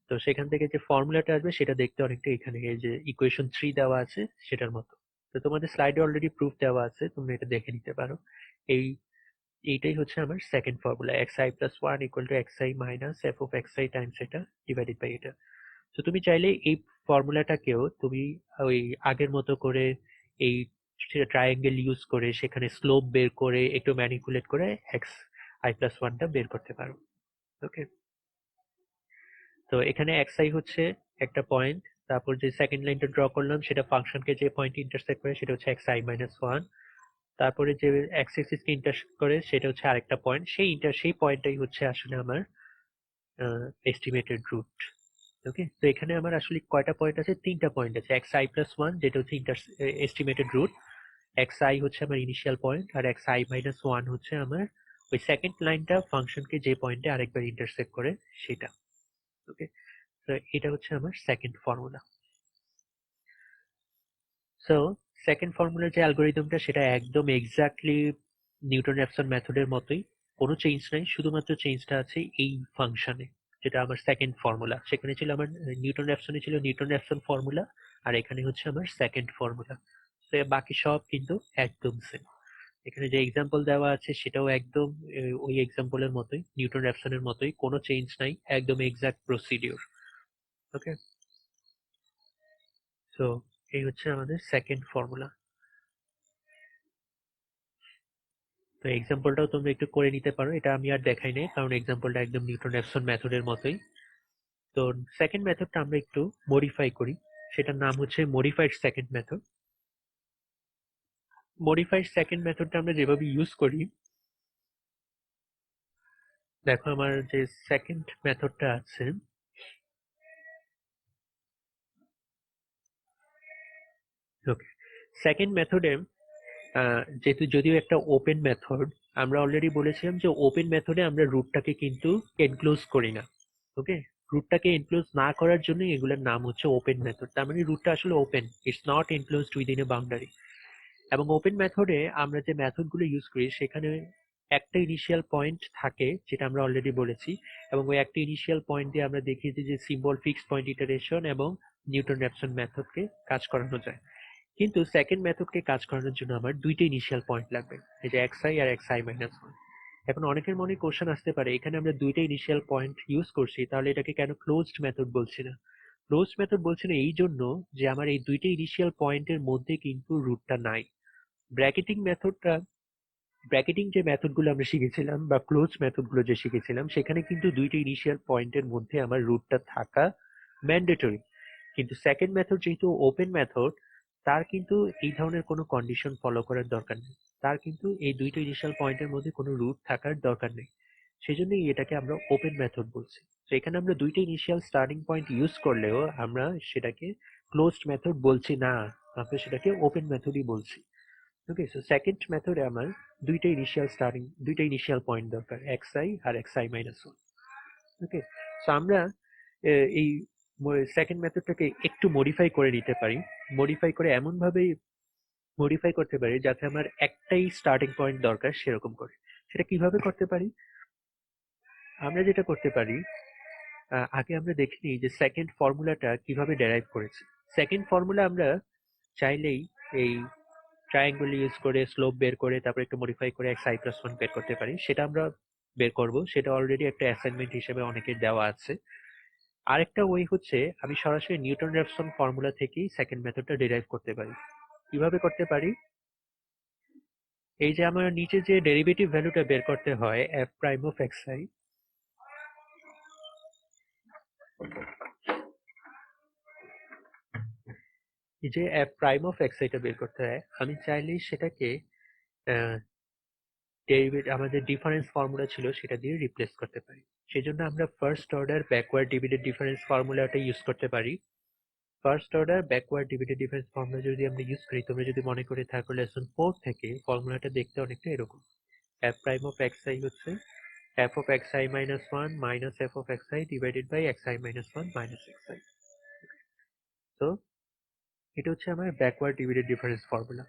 তো সেখান থেকে যে ফর্মুলাটা আসবে সেটা দেখতে অনেকটা এখানে এই যে ইকুয়েশন 3 দেওয়া আছে সেটার মতো। তো তোমাদের স্লাইডে অলরেডি প্রুফ দেওয়া আছে, তোমরা এটা দেখে নিতে পারো। এই এইটাই হচ্ছে আমার second formula, x i plus one equal to x i minus f of x I Times এটা ডিভাইডেড বাই এটা। তো তুমি চাইলে এই ফর্মুলাটাকেও তুমি ওই আগের মতো করে এই ট্রায়াঙ্গেল ইউজ করে সেখানে স্লোপ বের করে একটু ম্যানিপুলেট করে এক্স আই প্লাস ওয়ানটা বের করতে পারো। ওকে, তো এখানে এক্স আই হচ্ছে একটা পয়েন্ট, তারপর যে সেকেন্ড লাইনটা ড্র করলাম সেটা ফাংশনকে যে পয়েন্ট ইন্টারসেক্ট করে সেটা হচ্ছে এক্স আই মাইনাস ওয়ান, তারপরে যে এক্স এক্সিসকে ইন্টারসেক্ট করে সেটা হচ্ছে আরেকটা পয়েন্ট, সেই পয়েন্টটাই হচ্ছে আসলে আমার এস্টিমেটেড রুট। ওকে, তো এখানে আমার আসলে কয়টা পয়েন্ট আছে? তিনটা পয়েন্ট আছে। এক্স আই প্লাস ওয়ান যেটা হচ্ছে এস্টিমেটেড রুট, এক্স আই হচ্ছে আমার ইনিশিয়াল পয়েন্ট, আর এক্স আই মাইনাস ওয়ান হচ্ছে আমার ওই সেকেন্ড লাইনটা ফাংশনকে যে পয়েন্টে আরেকবার ইন্টারসেক্ট করে সেটা। ওকে, তো এটা হচ্ছে আমার সেকেন্ড ফর্মুলা। সো সেকেন্ড ফর্মুলার যে অ্যালগোরিদমটা সেটা একদম এক্স্যাক্টলি নিউটন র্যাপসন মেথডের মতোই, কোনো চেঞ্জ নাই, শুধুমাত্র চেঞ্জটা আছে এই ফাংশনে, যেটা আমার সেকেন্ড ফর্মুলা। সেখানে ছিল আমার নিউটন র্যাপসনে ছিল নিউটন র্যাপসন ফর্মুলা, আর এখানে হচ্ছে আমার সেকেন্ড ফর্মুলা। তো বাকি সব কিন্তু একদম সেম। এখানে যে এক্সাম্পল দেওয়া আছে সেটাও একদম ওই এক্সাম্পলের মতোই, নিউটন র্যাপসনের মতোই, কোনো চেঞ্জ নাই, একদম এক্সাক্ট প্রসিডিওর। ওকে, সো এই হচ্ছে আমাদের সেকেন্ড ফর্মুলা। তো এক্সাম্পলটাও তোমরা একটু করে নিতে পারো, এটা আমি আর দেখাই নাই কারণ এক্সাম্পলটা একদম নিউটন র্যাপসন মেথডের মতোই। তো সেকেন্ড মেথডটা আমরা একটু মডিফাই করি, সেটার নাম হচ্ছে modified second method. Modified second মেথডটা আমরা যেভাবে ইউজ করি, দেখো আমার যে সেকেন্ড মেথডটা আছে, ওকে, সেকেন্ড মেথডে যেহেতু যদিও একটা ওপেন মেথড, আমরা অলরেডি বলেছিলাম যে ওপেন মেথডে আমরা রুটটাকে কিন্তু এনক্লোজ করি না। ওকে, রুটটাকে এনক্লোজ না করার জন্য এগুলোর নাম হচ্ছে ওপেন মেথড। তার মানে রুটটা আসলে open, it's not enclosed within a boundary. এবং ওপেন মেথডে আমরা যে মেথডগুলো ইউজ করি সেখানে একটা ইনিশিয়াল পয়েন্ট থাকে যেটা আমরা অলরেডি বলেছি, এবং ওই একটা ইনিশিয়াল পয়েন্ট দিয়ে আমরা দেখিয়েছি যে সিম্বল ফিক্সড পয়েন্ট ইটারেশন এবং নিউটন র্যাপসন মেথডকে কাজ করানো যায়। কিন্তু সেকেন্ড মেথডকে কাজ করানোর জন্য আমার দুইটা ইনিশিয়াল পয়েন্ট লাগবে, এই যে এক্স আই আর এক্স আই মাইনাস ওয়ান। এখন অনেকের মনে কোশ্চেন আসতে পারে, এখানে আমরা দুইটা ইনিশিয়াল পয়েন্ট ইউজ করছি তাহলে এটাকে কেন ক্লোজড মেথড বলছি না? ক্লোজড মেথড বলছি না এই জন্য যে আমার এই দুইটা ইনিশিয়াল পয়েন্টের মধ্যে কিন্তু রুটটা নাই। ব্র্যাকেটিং মেথডটা, ব্র্যাকেটিং যে মেথডগুলো আমরা শিখেছিলাম বা ক্লোজ মেথডগুলো যে শিখেছিলাম সেখানে কিন্তু দুইটা ইনিশিয়াল পয়েন্টের মধ্যে আমার রুটটা থাকা ম্যান্ডেটরি। কিন্তু সেকেন্ড মেথড যেহেতু ওপেন মেথড, তার কিন্তু এই ধরনের কোনো কন্ডিশন ফলো করার দরকার নেই, তার কিন্তু এই দুইটা ইনিশিয়াল পয়েন্টের মধ্যে কোনো রুট থাকার দরকার নেই। সেই জন্যই এটাকে আমরা ওপেন মেথড বলছি। তো এখানে আমরা দুইটা ইনিশিয়াল স্টার্টিং পয়েন্ট ইউজ করলেও আমরা সেটাকে ক্লোজড মেথড বলছি না, আমরা সেটাকে ওপেন মেথডই বলছি। ওকে, সো সেকেন্ড মেথডে আমার দুইটা ইনিশিয়াল পয়েন্ট দরকার, এক্স আই আর x i minus one. Okay, so আমরা এই সেকেন্ড মেথডটাকে একটু মডিফাই করে নিতে পারি। মডিফাই করে এমন ভাবে মডিফাই করতে পারি যাতে আমার একটাই স্টার্টিং পয়েন্ট দরকার সেরকম করে। সেটা কিভাবে করতে পারি? আমরা যেটা করতে পারি, আগে আমরা দেখে নিই যে সেকেন্ড ফর্মুলাটা কিভাবে ডেরাইভ করেছি। সেকেন্ড ফর্মুলা আমরা চাইলেই এই ট্রায়াঙ্গেল ইউজ করে স্লোপ বের করে তারপর একটু মডিফাই করে xi প্লাস 1 বের করতে পারি, সেটা আমরা বের করব। সেটা অলরেডি একটা অ্যাসাইনমেন্ট হিসেবে অনেকের দেওয়া আছে। আরেকটা ওয়ে হচ্ছে আমি সরাসরি নিউটন র্যাফসন ফর্মুলা থেকেই সেকেন্ড মেথডটা ডিরাইভ করতে পারি। কিভাবে করতে পারি? এই যে আমার নিচে যে ডেরিভেটিভ ভ্যালুটা বের করতে হয় f প্রাইম অফ xi, এই যে f প্রাইম অফ xi টা বের করতে হয়, আমি চাইলেই সেটাকে আমাদের ডিফারেন্স ফর্মুলা ছিল সেটা দিয়ে রিপ্লেস করতে পারি। সেজন্য আমরা first order backward divided difference ফর্মুলাটা ইউজ করতে পারি। First order backward divided difference formula যদি আমরা ইউজ করি, তোমরা যদি মনে করে থাকো লেসন 4 থেকে, ফর্মুলাটা দেখতে অনেকটা এরকম। f প্রাইম অফ xi হচ্ছে f of xi minus 1 minus f of xi divided by xi minus 1 minus xi. তো এটা হচ্ছে আমার backward divided difference formula.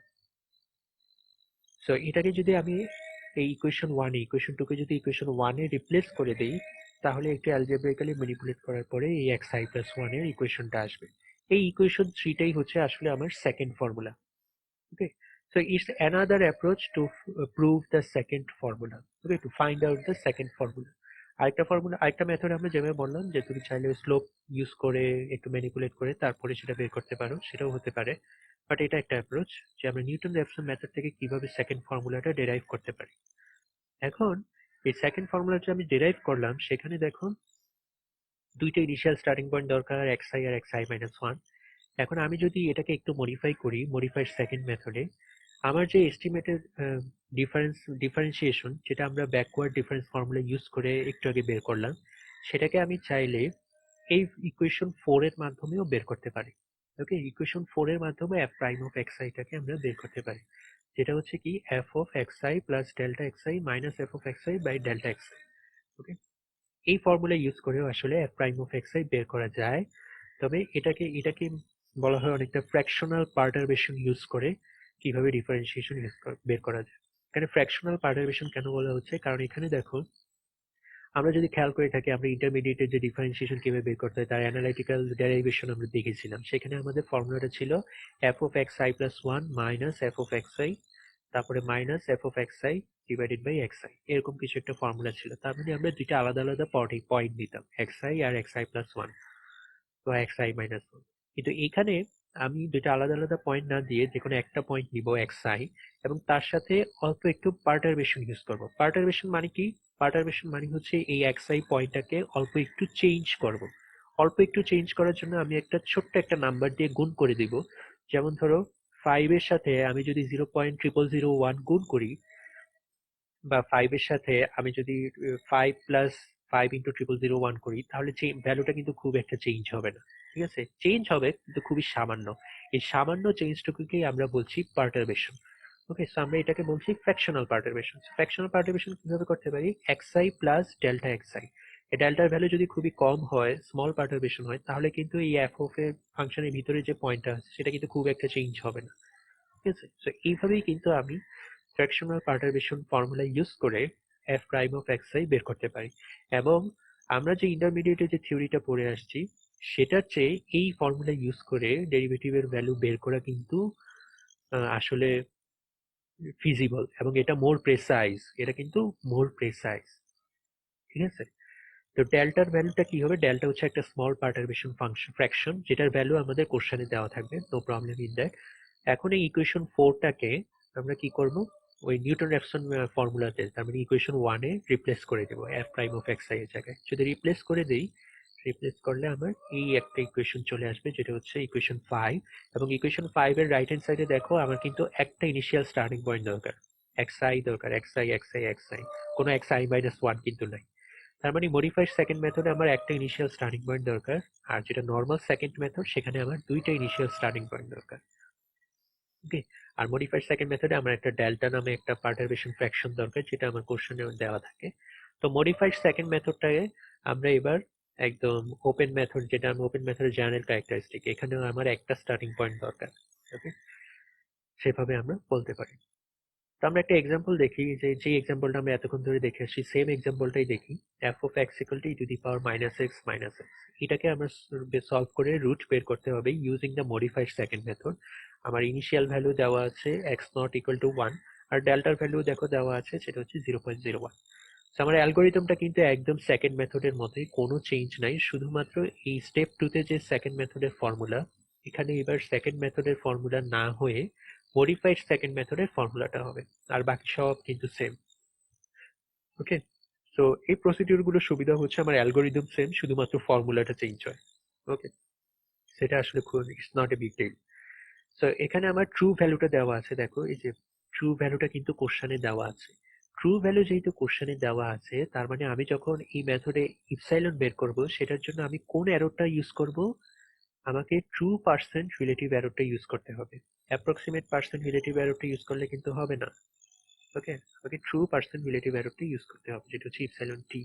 So এটাকে যদি আমি এই ইকুয়েশন 1 ইকুয়েশন 2 কে যদি ইকুয়েশন 1 এ রিপ্লেস করে দেই, তাহলে একটু অ্যালজেব্রাইক্যালি ম্যানিপুলেট করার পরে এই xi প্লাস 1 এর ইকুয়েশনটা আসবে। এই ইকুয়েশন 3 টাই হচ্ছে আসলে আমার second formula. Okay, so it's another approach to prove the second formula, okay, to find out the second formula. আরেকটা মেথড আমরা যেভাবে বললাম যে তুমি চাইলে স্লোপ ইউজ করে একটু ম্যানিপুলেট করে তারপরে সেটা বের করতে পারো, সেটাও হতে পারে। বাট এটা একটা অ্যাপ্রোচ যে আমরা নিউটন র্যাফসন মেথড থেকে কিভাবে সেকেন্ড ফর্মুলাটা ডেরাইভ করতে পারি। এখন এই সেকেন্ড ফর্মুলাটা আমি ডেরাইভ করলাম, সেখানে দেখো দুইটা ইনিশিয়াল স্টার্টিং পয়েন্ট দরকার, xi আর xi মাইনাস 1। এখন আমি যদি এটাকে একটু মডিফাই করি, মডিফাইড সেকেন্ড মেথডে, আমার যে এস্টিমেটেড ডিফারেন্সিয়েশন যেটা আমরা ব্যাকওয়ার্ড ডিফারেন্স ফর্মুলা ইউজ করে একটু আগে বের করলাম, সেটাকে আমি চাইলে এই ইকুয়েশন 4 এর মাধ্যমেও বের করতে পারি। ওকে, ইকুয়েশন 4 এর মাধ্যমে f প্রাইম অফ xi টাকে আমরা বের করতে পারি, যেটা হচ্ছে কি f of xi plus delta xi minus f of xi by delta xi। Okay, এই ফর্মুলা ইউজ করেও আসলে f প্রাইম অফ xi বের করা যায়। তবে এটাকে বলা হয় অনেকটা ফ্র্যাকশনাল পার্টারবেশন ইউজ করে কিভাবে ডিফারেন্সিয়েশন বের করা যায়। এখানে ফ্র্যাকশনাল পার্টারবেশন কেন বলা হচ্ছে, কারণ এখানে দেখো আমরা যদি খেয়াল করে থাকি, আমরা ইন্টারমিডিয়েটের যে ডিফারেন্সিয়েশন কিভাবে বের করতে হয় তার অ্যানালাইটিক্যাল ডেরিভেশন আমরা দেখেছিলাম। সেখানে আমাদের ফর্মুলাটা ছিল f of xi plus 1 minus f of xi, তারপরে minus f of xi divided by xi, এরকম কিছু একটা ফর্মুলা ছিল। তার মানে আমরা দুইটা আলাদা আলাদা পয়েন্ট নিতাম, xi আর xi প্লাস 1 বা xi মাইনাস 1। কিন্তু এখানে আমি দুইটা আলাদা আলাদা পয়েন্ট না দিয়ে যে কোনো একটা পয়েন্ট নিব xi, এবং তার সাথে অল্প একটু পার্টারবেশন ইউজ করব। পার্টারবেশন মানে কি? পার্টারবেশন মানে হচ্ছে এই xi পয়েন্টটাকে অল্প একটু চেঞ্জ করব। অল্প একটু চেঞ্জ করার জন্য আমি একটা ছোট্ট একটা নাম্বার দিয়ে গুণ করে দিব। যেমন ধরো 5 এর সাথে আমি যদি 0.0001 গুণ করি, বা 5 এর সাথে আমি যদি 5 প্লাস 5 ইন্টু 0001 করি, তাহলে ভ্যালুটা কিন্তু খুব একটা চেঞ্জ হবে না। ঠিক আছে, চেঞ্জ হবে কিন্তু খুবই সামান্য। এই সামান্য চেঞ্জটুকুকেই আমরা বলছি পার্টারবেশন। ওকে, সো আমরা এটাকে বলছি ফ্র্যাকশনাল পার্টারবেশন। ফ্র্যাকশনাল পার্টারবেশন কিভাবে করতে পারি? xi প্লাস ডেল্টা xi, এই ডেল্টার ভ্যালু যদি খুবই কম হয়, স্মল পার্টারবেশন হয়, তাহলে কিন্তু এই f অফ এর ফাংশনের ভিতরে যে পয়েন্টটা আছে সেটা কিন্তু খুব একটা চেঞ্জ হবে না। ঠিক আছে, সো এইভাবেই কিন্তু আমি ফ্র্যাকশনাল পার্টারবেশন ফর্মুলা ইউজ করে f প্রাইম অফ xi বের করতে পারি। এবং আমরা যে ইন্টারমিডিয়েটে যে থিওরিটা পড়ে আসছি, সেটার চেয়ে এই ফর্মুলা ইউজ করে ডেরিভেটিভের ভ্যালু বের করা কিন্তু আসলে ফিজিবল, এবং এটা মোর প্রেসাইজ, এটা কিন্তু মোর প্রেসাইজ। ঠিক আছে, তো ডেল্টার ভ্যালুটা কি হবে? ডেল্টা হচ্ছে একটা স্মল পার্টারবেশন ফাংশন ফ্র্যাকশন, যেটার ভ্যালু আমাদের কোশ্চেনে দেওয়া থাকবে, নো প্রবলেম ইন দ্যাট। এখন এই ইকুয়েশন 4টাকে আমরা কি করব? ওই নিউটন র্যাফসন ফর্মুলাতে, তার মানে ইকুয়েশন 1 এ রিপ্লেস করে দেব f প্রাইম অফ xi এর জায়গায়। যদি রিপ্লেস করে দেই, রিপ্লেস করলে আমার এই একটা ইকুয়েশন চলে আসবে, যেটা হচ্ছে ইকুয়েশন 5। এবং ইকুয়েশন 5 এর রাইট হ্যান্ড সাইডে দেখো আমার কিন্তু একটা ইনিশিয়াল স্টার্টিং পয়েন্ট দরকার, xi দরকার, xi, কোনো xi মাইনাস 1 কিন্তু নাই। তার মানে মডিফাইড সেকেন্ড মেথডে আমার একটা ইনিশিয়াল স্টার্টিং পয়েন্ট দরকার, আর যেটা নর্মাল সেকেন্ড মেথড সেখানে আমার দুইটা ইনিশিয়াল স্টার্টিং পয়েন্ট দরকার। ওকে, আর মডিফাইড সেকেন্ড মেথডে আমার একটা ডেল্টা নামে একটা পার্টারবেশন ফ্র্যাকশন দরকার, যেটা আমার কোশ্চেনে দেওয়া থাকে। তো মডিফাইড সেকেন্ড মেথডটাকে আমরা এবার একদম ওপেন মেথড, যেটা আমি ওপেন মেথডের জেনারেল ক্যারেক্টারিস্টিক, এখানেও আমার একটা স্টার্টিং পয়েন্ট দরকার। ওকে, সেভাবে আমরা বলতে পারি। তো আমরা একটা এক্সাম্পল দেখি, যে এক্সাম্পলটা আমরা এতক্ষণ ধরে দেখে আসছি, সেম এক্সাম্পলটাই দেখি। f of x equal to e to the power minus x minus x, এটাকে আমরা সলভ করে রুট বের করতে হবে using the modified second method. আমার ইনিশিয়াল ভ্যালু দেওয়া আছে এক্স নট ইকুয়াল টু 1, আর ডেল্টার ভ্যালু দেখো দেওয়া আছে সেটা হচ্ছে 0.01। আমার অ্যালগোরিদমটা কিন্তু একদম সেকেন্ড মেথডের মতোই, কোনো চেঞ্জ নাই, শুধুমাত্র এই স্টেপ 2 তে যে সেকেন্ড মেথডের ফর্মুলা, এখানে এবার সেকেন্ড মেথডের ফর্মুলা না হয়ে মডিফাইড সেকেন্ড মেথডের ফর্মুলাটা হবে, আর বাকি সব কিন্তু সেম। ওকে, তো এই প্রসিডিউর গুলো সুবিধা হচ্ছে আমার অ্যালগোরিদম সেম, শুধুমাত্র ফর্মুলাটা চেঞ্জ হয়। ওকে, সেটা আসলে খুব it's not a big deal. তো এখানে আমার ট্রু ভ্যালুটা দেওয়া আছে, দেখো এই যে ট্রু ভ্যালুটা কিন্তু কোশ্চেনে দেওয়া আছে। ট্রু ভ্যালু যেহেতু কোশ্চেনে দেওয়া আছে, তার মানে আমি যখন এই মেথডে ইপসাইলন বের করব, সেটার জন্য আমি কোন এররটা ইউজ করব? আমাকে ট্রু পার্সেন্ট রিলেটিভ এররটা ইউজ করতে হবে। অ্যাপ্রক্সিমেট পার্সেন্ট রিলেটিভ এররটা ইউজ করলে কিন্তু হবে না। ওকে, আমাকে ট্রু পার্সেন্ট রিলেটিভ এররটা ইউজ করতে হবে, যেটা হচ্ছে ইপসাইলন টি।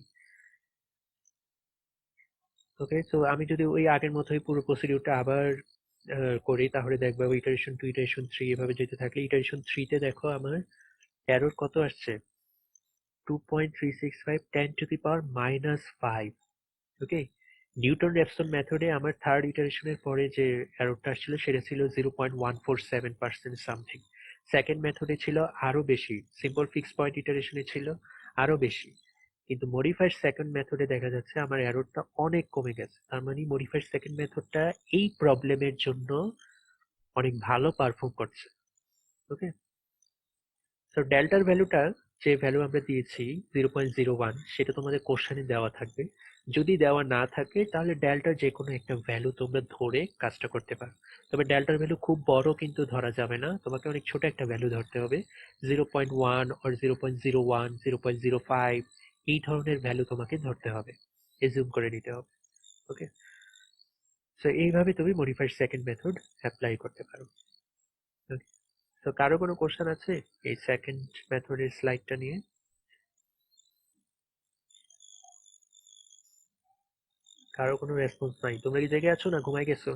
ওকে, তো আমি যদি ওই আগের মতোই পুরো প্রসিডিউরটা আবার করি, তাহলে দেখবো ইটারেশন 2, ইটারেশন 3 এভাবে যেতে থাকলে ইটারেশন 3 তে দেখো আমার এরর কত আসছে? 2.365 10 to the power -5। Okay, Newton Raphson মেথডে আমার থার্ড ইটারেশনের পরে যে এররটা আসছিল সেটা ছিল 0.147% সামথিং। সেকেন্ড মেথডে ছিল আরো বেশি, সিম্পল ফিক্স পয়েন্ট ইটারেশনে ছিল আরো বেশি, কিন্তু মডিফাইড সেকেন্ড মেথডে দেখা যাচ্ছে আমার এররটা অনেক কমে গেছে। তার মানে মডিফাইড সেকেন্ড মেথডটা এই প্রবলেমের জন্য অনেক ভালো পারফর্ম করছে। ওকে, সো ডেল্টার ভ্যালুটা, যে ভ্যালু আমরা দিয়েছি 0.01, সেটা তোমাদের কোশ্চেনে দেওয়া থাকবে। যদি দেওয়া না থাকে তাহলে ডেল্টার যে কোনো একটা ভ্যালু তোমরা ধরে কাজটা করতে পারো। তবে ডেল্টার ভ্যালু খুব বড় কিন্তু ধরা যাবে না, তোমাকে অনেক ছোট একটা ভ্যালু ধরতে হবে। 0.1 অর 0.01, 0.05 এই ধরনের ভ্যালু তোমাকে ধরতে হবে, এজিউম করে নিতে হবে। ওকে, সো এইভাবে তুমি মডিফাইড সেকেন্ড মেথড অ্যাপ্লাই করতে পারো। তো কারো কোনো কোশ্চেন আছে এই সেকেন্ড মেথডের স্লাইডটা নিয়ে? কারো কোনো রেসপন্স নাই? তোমরা কি জেগে আছো না ঘুমাই গেছো?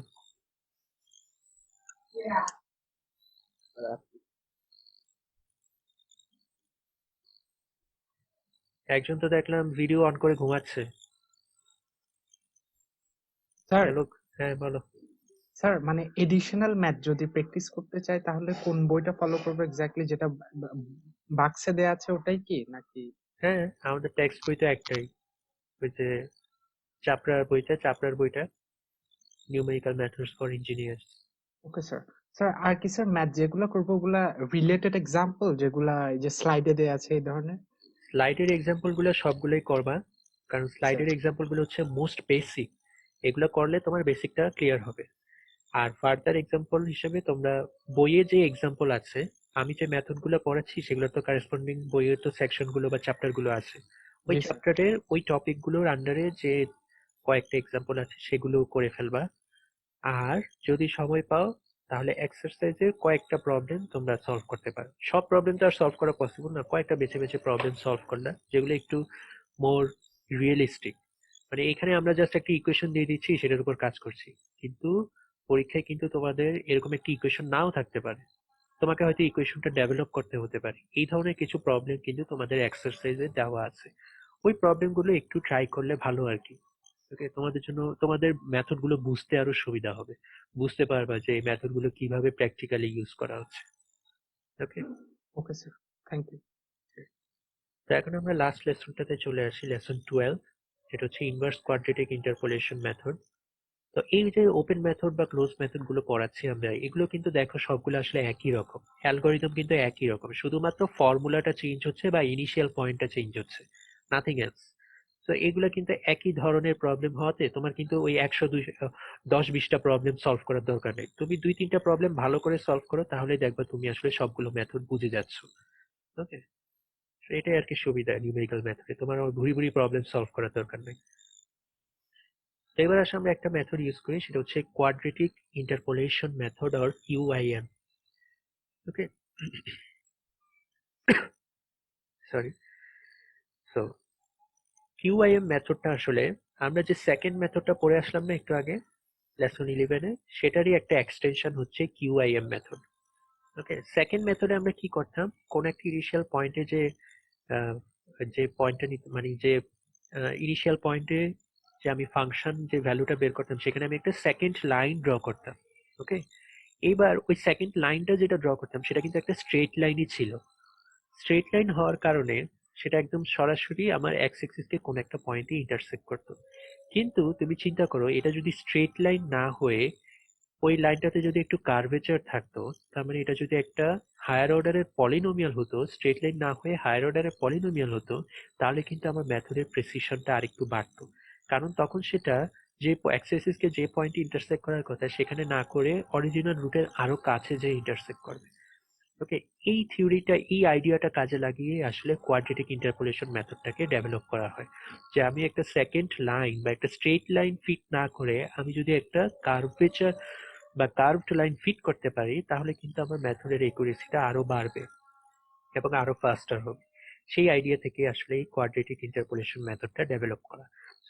একজন তো দেখলাম ভিডিও অন করে ঘুমাচ্ছে। স্যার হ্যালো, হ্যাঁ বলো। স্যার মানে এডিশনাল ম্যাথ যদি প্র্যাকটিস করতে চাই তাহলে কোন বইটা ফলো করবো এক্স্যাক্টলি, যেটা বাক্সে দেয়া আছে ওটাই কি নাকি? হ্যাঁ, আমাদের টেক্সট বই তো একটাই, ওই যে চাপড়ার বইটা numerical methods for engineers. Okay sir. Sir আর কি স্যার, ম্যাথ যেগুলা করবো ওগুলা রিলেটেড এক্সাম্পল যেগুলা এই যে স্লাইডে দেয়া আছে এই ধরনের? স্লাইডের এক্সাম্পল গুলো সবগুলোই করবা, কারণ স্যার স্লাইডের এক্সাম্পল গুলো হচ্ছে মোস্ট বেসিক। এগুলো করলে তোমার বেসিকটা ক্লিয়ার হবে। আর ফার্দার এক্সাম্পল হিসেবে তোমরা বইয়ে যে এক্সাম্পল আছে, আমি যে মেথড গুলো পড়াচ্ছি সেগুলো তো কারেসপন্ডিং বইয়ের তো সেকশন গুলো বা চ্যাপ্টার গুলো আছে, ওই জি স্যার। চ্যাপ্টারের ওই টপিক গুলোর আন্ডারে যে কয়েকটা এক্সাম্পল আছে সেগুলো করে ফেলবা। আর যদি সময় পাও তাহলে এক্সারসাইজের কয়েকটা প্রবলেম তোমরা সলভ করতে পারো। সব প্রবলেম তো আর সলভ করা পসিবল না, কয়েকটা বেছে বেছে প্রবলেম সলভ করলে যেগুলো একটু মোর রিয়েলিস্টিক। মানে এখানে আমরা জাস্ট একটা ইকুয়েশন দিয়ে দিচ্ছি, সেটার উপর কাজ করছি, কিন্তু পরীক্ষায় কিন্তু তোমাদের এরকম একটা ইকুয়েশন নাও থাকতে পারে, তোমাকে হয়তো ইকুয়েশনটা ডেভেলপ করতে হতে পারে। এই ধরনের কিছু প্রবলেম কিন্তু তোমাদের এক্সারসাইজে দেওয়া আছে, ওই প্রবলেমগুলো একটু ট্রাই করলে ভালো আর কি। ওকে, তোমাদের জন্য তোমাদের মেথড গুলো বুঝতে আরো সুবিধা হবে, বুঝতে পারবা যে এই মেথড গুলো কিভাবে প্র্যাকটিক্যালি ইউজ করা হচ্ছে। ওকে, ওকে স্যার, থ্যাংক ইউ। তো এখন আমরা লাস্ট লেসনটাতে চলে আসি, লেসন 12, যেটা হচ্ছে ইনভার্স কোয়াড্রেটিক ইন্টারপোলেশন মেথড। তো এই যে ওপেন মেথড বা ক্লোজ মেথড গুলো পড়াচ্ছি আমরা, এগুলো কিন্তু দেখো সবগুলো আসলে একই রকম, অ্যালগোরিদম কিন্তু একই রকম, শুধুমাত্র ফর্মুলাটা চেঞ্জ হচ্ছে বা ইনিশিয়াল পয়েন্টটা চেঞ্জ হচ্ছে, নাথিং এলস। তো এগুলো কিন্তু একই ধরনের প্রবলেম হওয়াতে তোমার কিন্তু ওই 10-20টা প্রবলেম সলভ করার দরকার নেই, তুমি 2-3টা প্রবলেম ভালো করে সলভ করো, তাহলে দেখবা তুমি আসলে সবগুলো মেথড বুঝে যাচ্ছ। ওকে, এটাই আর কি সুবিধা নিউমেরিক্যাল মেথডে, তোমার ওই ভুরি ভুরি প্রবলেম সলভ করার দরকার নেই। তো এবার আসলে আমরা একটা মেথড ইউজ করি, সেটা হচ্ছে quadratic interpolation method or QIM. Okay, sorry. So QIM মেথডটা আসলে আমরা যে সেকেন্ড মেথডটা পড়ে আসলাম না একটু আগে লেসন 11-এ, সেটারই একটা এক্সটেনশন হচ্ছে কিউআইএম মেথড। ওকে, সেকেন্ড মেথডে আমরা কি করতাম, কোন একটা ইনিশিয়াল পয়েন্টে আহ, যে পয়েন্টটা মানে যে ইনিশিয়াল পয়েন্টে যে আমি ফাংশন যে ভ্যালুটা বের করতাম, সেখানে আমি একটা সেকেন্ড লাইন ড্র করতাম। ওকে, এইবার ওই সেকেন্ড লাইনটা যেটা ড্র করতাম সেটা কিন্তু একটা স্ট্রেট লাইনই ছিল। স্ট্রেট লাইন হওয়ার কারণে সেটা একদম সরাসরি আমার এক্স এক্সিসকে কোনো একটা পয়েন্টে ইন্টারসেক্ট করতো। কিন্তু তুমি চিন্তা করো, এটা যদি স্ট্রেট লাইন না হয়ে ওই লাইনটাতে যদি একটু কার্ভেচার থাকতো, তার মানে এটা যদি একটা হায়ার অর্ডারের পলিনোমিয়াল হতো, স্ট্রেট লাইন না হয়ে হায়ার অর্ডারের পলিনোমিয়াল হতো, তাহলে কিন্তু আমার মেথডের প্রেসিশনটা আরেকটু বাড়তো। কারণ তখন সেটা যে এক্স-অ্যাক্সিসকে যে পয়েন্টে ইন্টারসেক্ট করার কথা সেখানে না করে অরিজিনাল রুটের আরো কাছে যে ইন্টারসেক্ট করবে। ওকে, এই থিওরিটা, এই আইডিয়াটা কাজে লাগিয়ে আসলে কোয়াড্রেটিক ইন্টারপোলেশন মেথডটাকে ডেভেলপ করা হয়। যে আমি একটা সেকেন্ড লাইন বা একটা স্ট্রেট লাইন ফিট না করে আমি যদি একটা কার্ভেচার বা কার্ভড লাইন ফিট করতে পারি, তাহলে কিন্তু আমার মেথডের একুরেসিটা আরো বাড়বে এবং আরো ফাস্টার হবে। সেই আইডিয়া থেকে আসলে এই কোয়াড্রেটিক ইন্টারপোলেশন মেথডটা ডেভেলপ করা।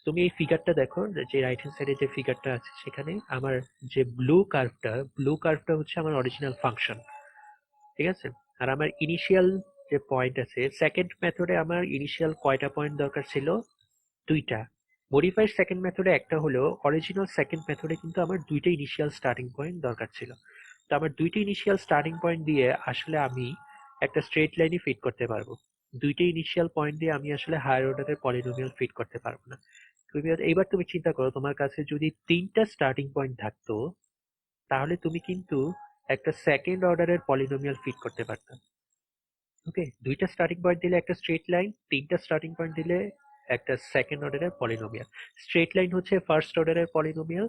তুমি এই ফিগারটা দেখো, যে রাইট হ্যান্ড সাইডে যে ফিগারটা আছে সেখানে আমার যে ব্লু কার্ভটা হচ্ছে আমার অরিজিনাল ফাংশন, ঠিক আছে? আর আমার ইনিশিয়াল যে পয়েন্ট আছে, সেকেন্ড মেথডে আমার ইনিশিয়াল কয়টা পয়েন্ট দরকার ছিল? দুইটা। মডিফাইড সেকেন্ড মেথডে একটা হলেও অরিজিনাল সেকেন্ড মেথডে কিন্তু আমার দুইটা ইনিশিয়াল স্টার্টিং পয়েন্ট দরকার ছিল। তো আমার দুইটা ইনিশিয়াল স্টার্টিং পয়েন্ট দিয়ে আসলে আমি একটা স্ট্রেট লাইনই ফিট করতে পারবো। দুইটা ইনিশিয়াল পয়েন্ট দিয়ে আমি আসলে হায়ার অর্ডারের পলিনোমিয়াল ফিট করতে পারবো না। এইবার তুমি চিন্তা করো, তোমার কাছে যদি তিনটা স্টার্টিং পয়েন্ট থাকতো, তাহলে তুমি কিন্তু একটা সেকেন্ড অর্ডারের পলিনোমিয়াল ফিট করতে পারতাম। ওকে, দুইটা স্টার্টিং পয়েন্ট দিলে একটা স্ট্রেট লাইন, তিনটা স্টার্টিং পয়েন্ট দিলে একটা সেকেন্ড অর্ডারের পলিনোমিয়াল। স্ট্রেট লাইন হচ্ছে ফার্স্ট অর্ডারের পলিনোমিয়াল,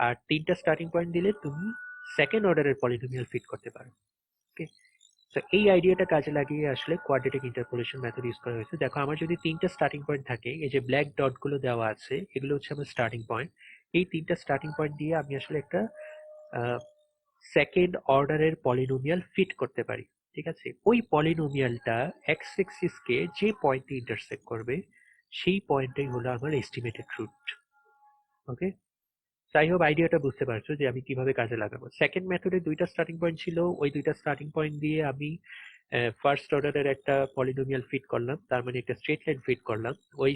আর তিনটা স্টার্টিং পয়েন্ট দিলে তুমি সেকেন্ড অর্ডারের পলিনোমিয়াল ফিট করতে পারো। ওকে, তো এই আইডিয়াটা কাজে লাগিয়ে আসলে কোয়াড্রেটিক ইন্টারপোলেশন মেথড ইউজ করা হয়েছে। দেখো, আমার যদি তিনটা স্টার্টিং পয়েন্ট থাকে, এই যে ব্ল্যাক ডট গুলো দেওয়া আছে এগুলো হচ্ছে আমার স্টার্টিং পয়েন্ট। এই তিনটা স্টার্টিং পয়েন্ট দিয়ে আমি আসলে একটা সেকেন্ড অর্ডারের পলিনোমিয়াল ফিট করতে পারি। ঠিক আছে, ওই পলিনোমিয়ালটা এক্স এক্সিসকে যে পয়েন্টে ইন্টারসেক্ট করবে সেই পয়েন্টটাই হলো আমার এস্টিমেটেড রুট। ওকে, তাই হোপ আইডিয়াটা বুঝতে পারছো যে আমি কিভাবে কাজে লাগাবো। সেকেন্ড মেথডে দুইটা স্টার্টিং পয়েন্ট ছিল, ওই দুইটা স্টার্টিং পয়েন্ট দিয়ে আমি ফার্স্ট অর্ডারের একটা পলিনোমিয়াল ফিট করলাম, তার মানে একটা স্ট্রেট লাইন ফিট করলাম। ওই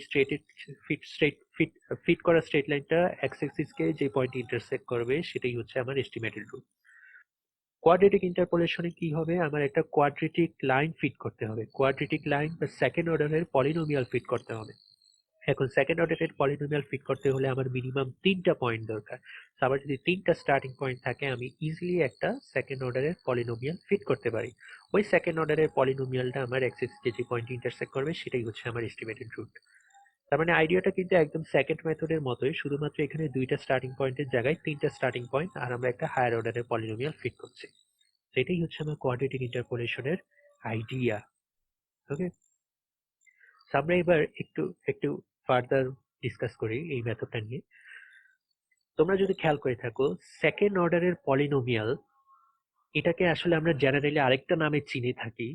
ফিট করা স্ট্রেট লাইনটা এক্স এক্সিসকে যে পয়েন্টে ইন্টারসেক্ট করবে সেটাই হচ্ছে আমার এস্টিমেটেড রুট। কোয়াড্রেটিক ইন্টারপোলেশনে কি হবে, আমার একটা কোয়াড্রেটিক লাইন ফিট করতে হবে, কোয়াড্রেটিক লাইন বা সেকেন্ড অর্ডারের পলিনোমিয়াল ফিট করতে হবে। এখন সেকেন্ড অর্ডারের পলিনোমিয়াল ফিট করতে হলে আমার মিনিমাম তিনটা পয়েন্ট দরকার। আমার যদি তিনটা স্টার্টিং পয়েন্ট থাকে, আমি ইজিলি একটা সেকেন্ড অর্ডারের পলিনোমিয়াল ফিট করতে পারি। ওই সেকেন্ড অর্ডারের পলিনোমিয়ালটা আমার এক্সিস যে পয়েন্ট ইন্টারসেক্ট করবে সেটাই হচ্ছে আমার এস্টিমেটেড রুট। তার মানে আইডিয়াটা কিন্তু একদম সেকেন্ড মেথডের মতোই, শুধুমাত্র এখানে দুইটা স্টার্টিং পয়েন্টের জায়গায় তিনটা স্টার্টিং পয়েন্ট আর আমরা একটা হায়ার অর্ডারের পলিনোমিয়াল ফিট করছি। সেটাই হচ্ছে আমার কোয়াড্রেটিক ইন্টারপোলেশনের আইডিয়া। ওকে, আমরা এবার একটু একটু ফার্দার ডিসকাস করি এই মেথডটা নিয়ে। তোমরা যদি খেয়াল করে থাকো, সেকেন্ড অর্ডারের পলিনোমিয়াল, এটাকে আসলে আমরা জেনারেলি আরেকটা নামে চিনে থাকি,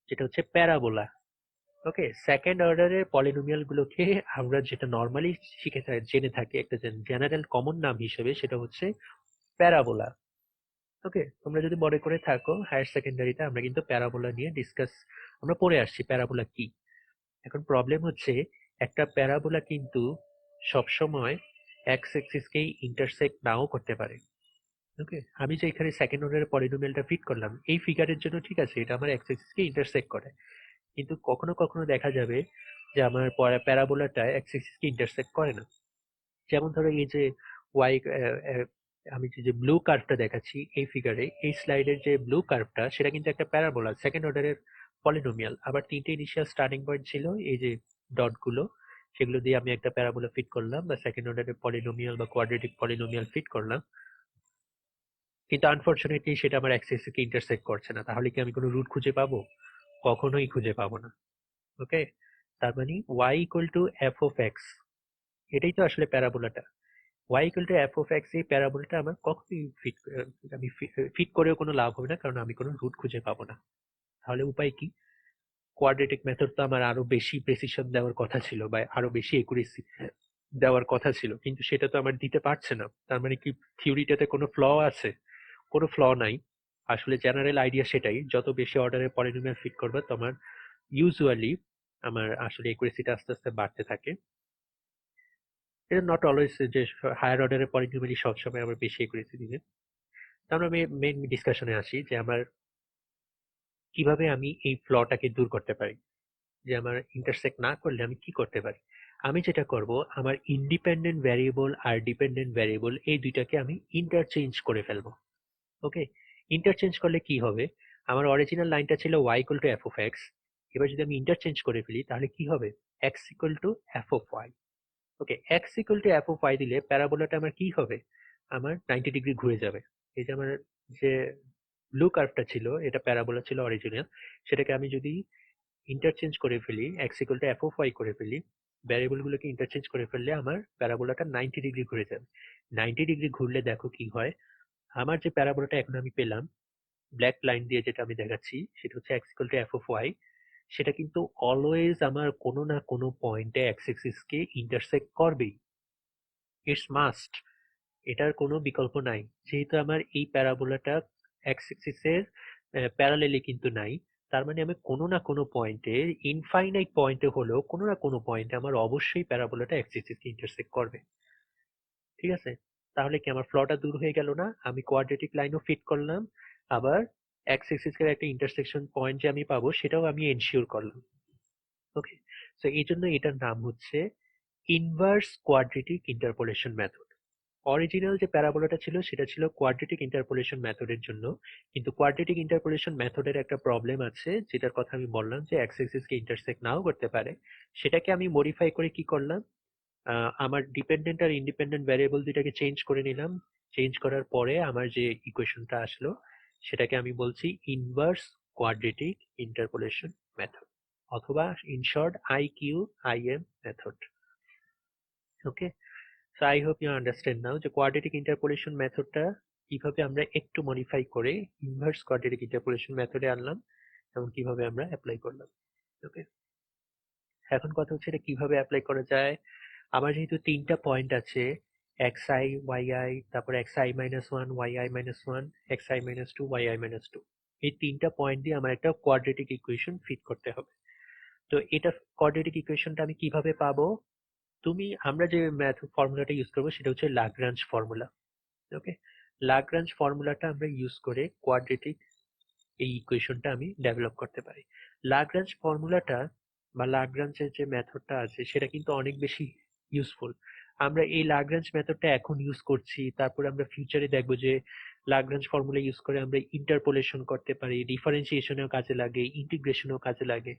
যেটা হচ্ছে প্যারাবোলা। ওকে, সেকেন্ড অর্ডারের পলিনোমিয়াল গুলোকে আমরা যেটা নর্মালি জেনে থাকি একটা জেনারেল কমন নাম হিসেবে, সেটা হচ্ছে প্যারাবোলা। ওকে, তোমরা যদি মনে করে থাকো হায়ার সেকেন্ডারিতে আমরা কিন্তু প্যারাবোলা নিয়ে আমরা পড়ে আসছি প্যারাবোলা কি। এখন প্রবলেম হচ্ছে, একটা প্যারাবোলা কিন্তু সবসময় এক্স এক্সিসকেই ইন্টারসেক্ট নাও করতে পারে। ওকে, আমি যে এখানে সেকেন্ড অর্ডারের পলিনোমিয়ালটা ফিট করলাম এই ফিগারের জন্য, ঠিক আছে, এটা আমার এক্স এক্সিসকে ইন্টারসেক্ট করে, কিন্তু কখনো কখনো দেখা যাবে যে আমার প্যারাবোলাটা এক্স এক্সিসকে ইন্টারসেক্ট করে না। যেমন ধরো এই যে ওয়াই, আমি যে ব্লু কার্ভটা দেখাচ্ছি এই ফিগারে, এই স্লাইডের যে ব্লু কার্ভটা সেটা কিন্তু একটা প্যারাবোলা, সেকেন্ড অর্ডারের পলিনোমিয়াল। আবার তিনটে ইনিশিয়াল স্টার্টিং পয়েন্ট ছিল, এই যে ডট গুলো, সেগুলো দিয়ে আমি একটা প্যারাবোলা ফিট করলাম বা সেকেন্ড অর্ডারের পলিনোমিয়াল বা কোয়াড্রেটিক পলিনোমিয়াল ফিট করলাম। কিন্তু আনফরচুনেটলি সেটা আমার অ্যাক্সিস কে ইন্টারসেক্ট করছে না। তাহলে কি আমি কোনো রুট খুঁজে পাবো? কখনোই খুঁজে পাবো না। ওকে, তার মানে y equal to f of x, এটাই তো আসলে প্যারাবোলাটা। y equal to f of x, এই প্যারাবোলাটা আমার কখনোই আমি ফিট করেও কোনো লাভ হবে না, কারণ আমি কোনো রুট খুঁজে পাবো না। তাহলে উপায় কি? কোয়াড্রেটিক মেথড তো আমার আরো বেশি প্রেসিশন দেওয়ার কথা ছিল বা আরো বেশি একুরেসি দেওয়ার কথা ছিল, কিন্তু সেটা তো আমার দিতে পারছে না। তার মানে কি থিওরিটাতে কোনো ফ্ল আছে? কোনো ফ্ল নাই। আসলে জেনারেল আইডিয়া সেটাই, যত বেশি অর্ডারের পলিনোমিয়াল ফিট করবে তোমার ইউজুয়ালি আমার আসলে একুরেসিটা আস্তে আস্তে বাড়তে থাকে। এটা নট অলওয়েজ যে হায়ার অর্ডারের পলিনোমিয়ালই সবসময় আমার বেশি একুরেসি দিবে। আমরা মেইন ডিসকাশনে আসি যে আমার কিভাবে আমি এই ফ্লটাকে দূর করতে পারি, যে আমার ইন্টারসেক্ট না করলে আমি কি করতে পারি। আমি যেটা করব, আমার ইন্ডিপেন্ডেন্ট ভ্যারিয়েবল আর ডিপেন্ডেন্ট ভ্যারিয়েবল এই দুইটাকে আমি ইন্টারচেঞ্জ করে ফেলবো। ওকে, ইন্টারচেঞ্জ করলে কি হবে, আমার অরিজিনাল লাইনটা ছিল y equal to f of x, এবার যদি আমি ইন্টারচেঞ্জ করে ফেলি তাহলে কি হবে, x equal to f of y. Okay, x equal to f of y দিলে প্যারাবোলাটা আমার কি হবে, আমার 90 ডিগ্রি ঘুরে যাবে। এই যে আমার যে ব্লু কার্ভটা ছিল এটা প্যারাবোলা ছিল অরিজিনাল, সেটাকে আমি যদি ইন্টারচেঞ্জ করে ফেলি, x equal to f of y করে ফেলি, ভ্যারিয়েবল গুলোকে ইন্টারচেঞ্জ করে ফেললে আমার প্যারাবোলাটা 90 ডিগ্রি ঘুরে যাবে। 90 ডিগ্রি ঘুরলে দেখো কি হয়, আমার যে প্যারাবোলাটা এখন আমি পেলাম ব্ল্যাক লাইন দিয়ে যেটা আমি দেখাচ্ছি সেটা হচ্ছে x equal to f of y, সেটা কিন্তু অলওয়েজ আমার কোনো না কোনো পয়েন্টে এক্স এক্সিস কে ইন্টারসেক্ট করবেই, ইটস মাস্ট, এটার কোনো বিকল্প নাই। যেহেতু আমার এই প্যারাবোলাটা এক্স এক্সিস এর প্যারালেলি কিন্তু নাই, তার মানে আমি কোনো না কোনো পয়েন্টে, ইনফাইনাইট পয়েন্টে হলেও কোনো না কোনো পয়েন্টে আমার অবশ্যই প্যারাবোলাটা এক্স এক্সিস কে ইন্টারসেক্ট করবে। ঠিক আছে, তাহলে কি আমার ফ্লটা দূর হয়ে গেল না, আমি কোয়াড্রেটিক লাইনও ফিট করলাম, আবার এক্স এক্সিস এর একটা ইন্টারসেকশন পয়েন্ট যে আমি পাবো সেটাও আমি এনশিওর করলাম। ওকে, সো এই জন্য এটার নাম হচ্ছে inverse quadratic interpolation method. Original যে প্যারাবোলাটা ছিল সেটা ছিল কোয়াড্রেটিক ইন্টারপোলেশন মেথডের জন্য, কিন্তু কোয়াড্রেটিক ইন্টারপোলেশন মেথডের একটা প্রবলেম আছে যেটার কথা আমি বললাম যে এক্স এক্সিস কে ইন্টারসেক্ট নাও করতে পারে। সেটাকে আমি মডিফাই করে কি করলাম, আমার ডিপেন্ডেন্ট আর ইন্ডিপেন্ডেন্ট ভ্যারিয়েবল দুটাকে চেঞ্জ করে নিলাম। চেঞ্জ করার পরে আমার যে ইকুয়েশনটা আসলো সেটাকে আমি বলছি ইনভার্স কোয়াড্রেটিক ইন্টারপোলেশন মেথড, অথবা in short IQIM method. Okay, so I hope you understand now যে কোয়াড্রেটিক ইন্টারপোলেশন মেথডটা কিভাবে আমরা একটু মডিফাই করে ইনভার্স কোয়াড্রেটিক ইন্টারপোলেশন মেথডে আনলাম এবং কিভাবে আমরা অ্যাপ্লাই করলাম। ওকে, এখন কথা হচ্ছে এটা কিভাবে অ্যাপ্লাই করা যায়। আমার যেহেতু তিনটা পয়েন্ট আছে, xi yi, তারপর xi minus one, yi minus one, xi minus two, yi minus two, এই তিনটা পয়েন্ট দিয়ে আমার একটা কোয়াড্রেটিক ইকুয়েশন ফিট করতে হবে। তো এটা কোয়াড্রেটিক ইকুয়েশনটা আমি কিভাবে পাবো, আমরা যে ম্যাথ ফর্মুলাটা ইউজ করবো সেটা হচ্ছে लाग्रांज ফর্মুলা। ওকে, लाग्रांज ফর্মুলাটা আমরা ইউজ করে কোয়াড্রেটিক এই ইকুয়েশনটা আমি ডেভেলপ করতে পারি। लाग्रांज ফর্মুলাটা বা लाग्रांजের যে মেথডটা আছে সেটা কিন্তু অনেক বেশি ইউজফুল। আমরা এই लाग्रांज মেথডটা এখন ইউজ করছি, তারপরে আমরা ফিউচারে দেখবো যে लाग्रांज ফর্মুলা ইউজ করে আমরা ইন্টারপোলেশন করতে পারি, ডিফারেন্সিয়েশনেও কাজে লাগে, ইন্টিগ্রেশনেও কাজে লাগে,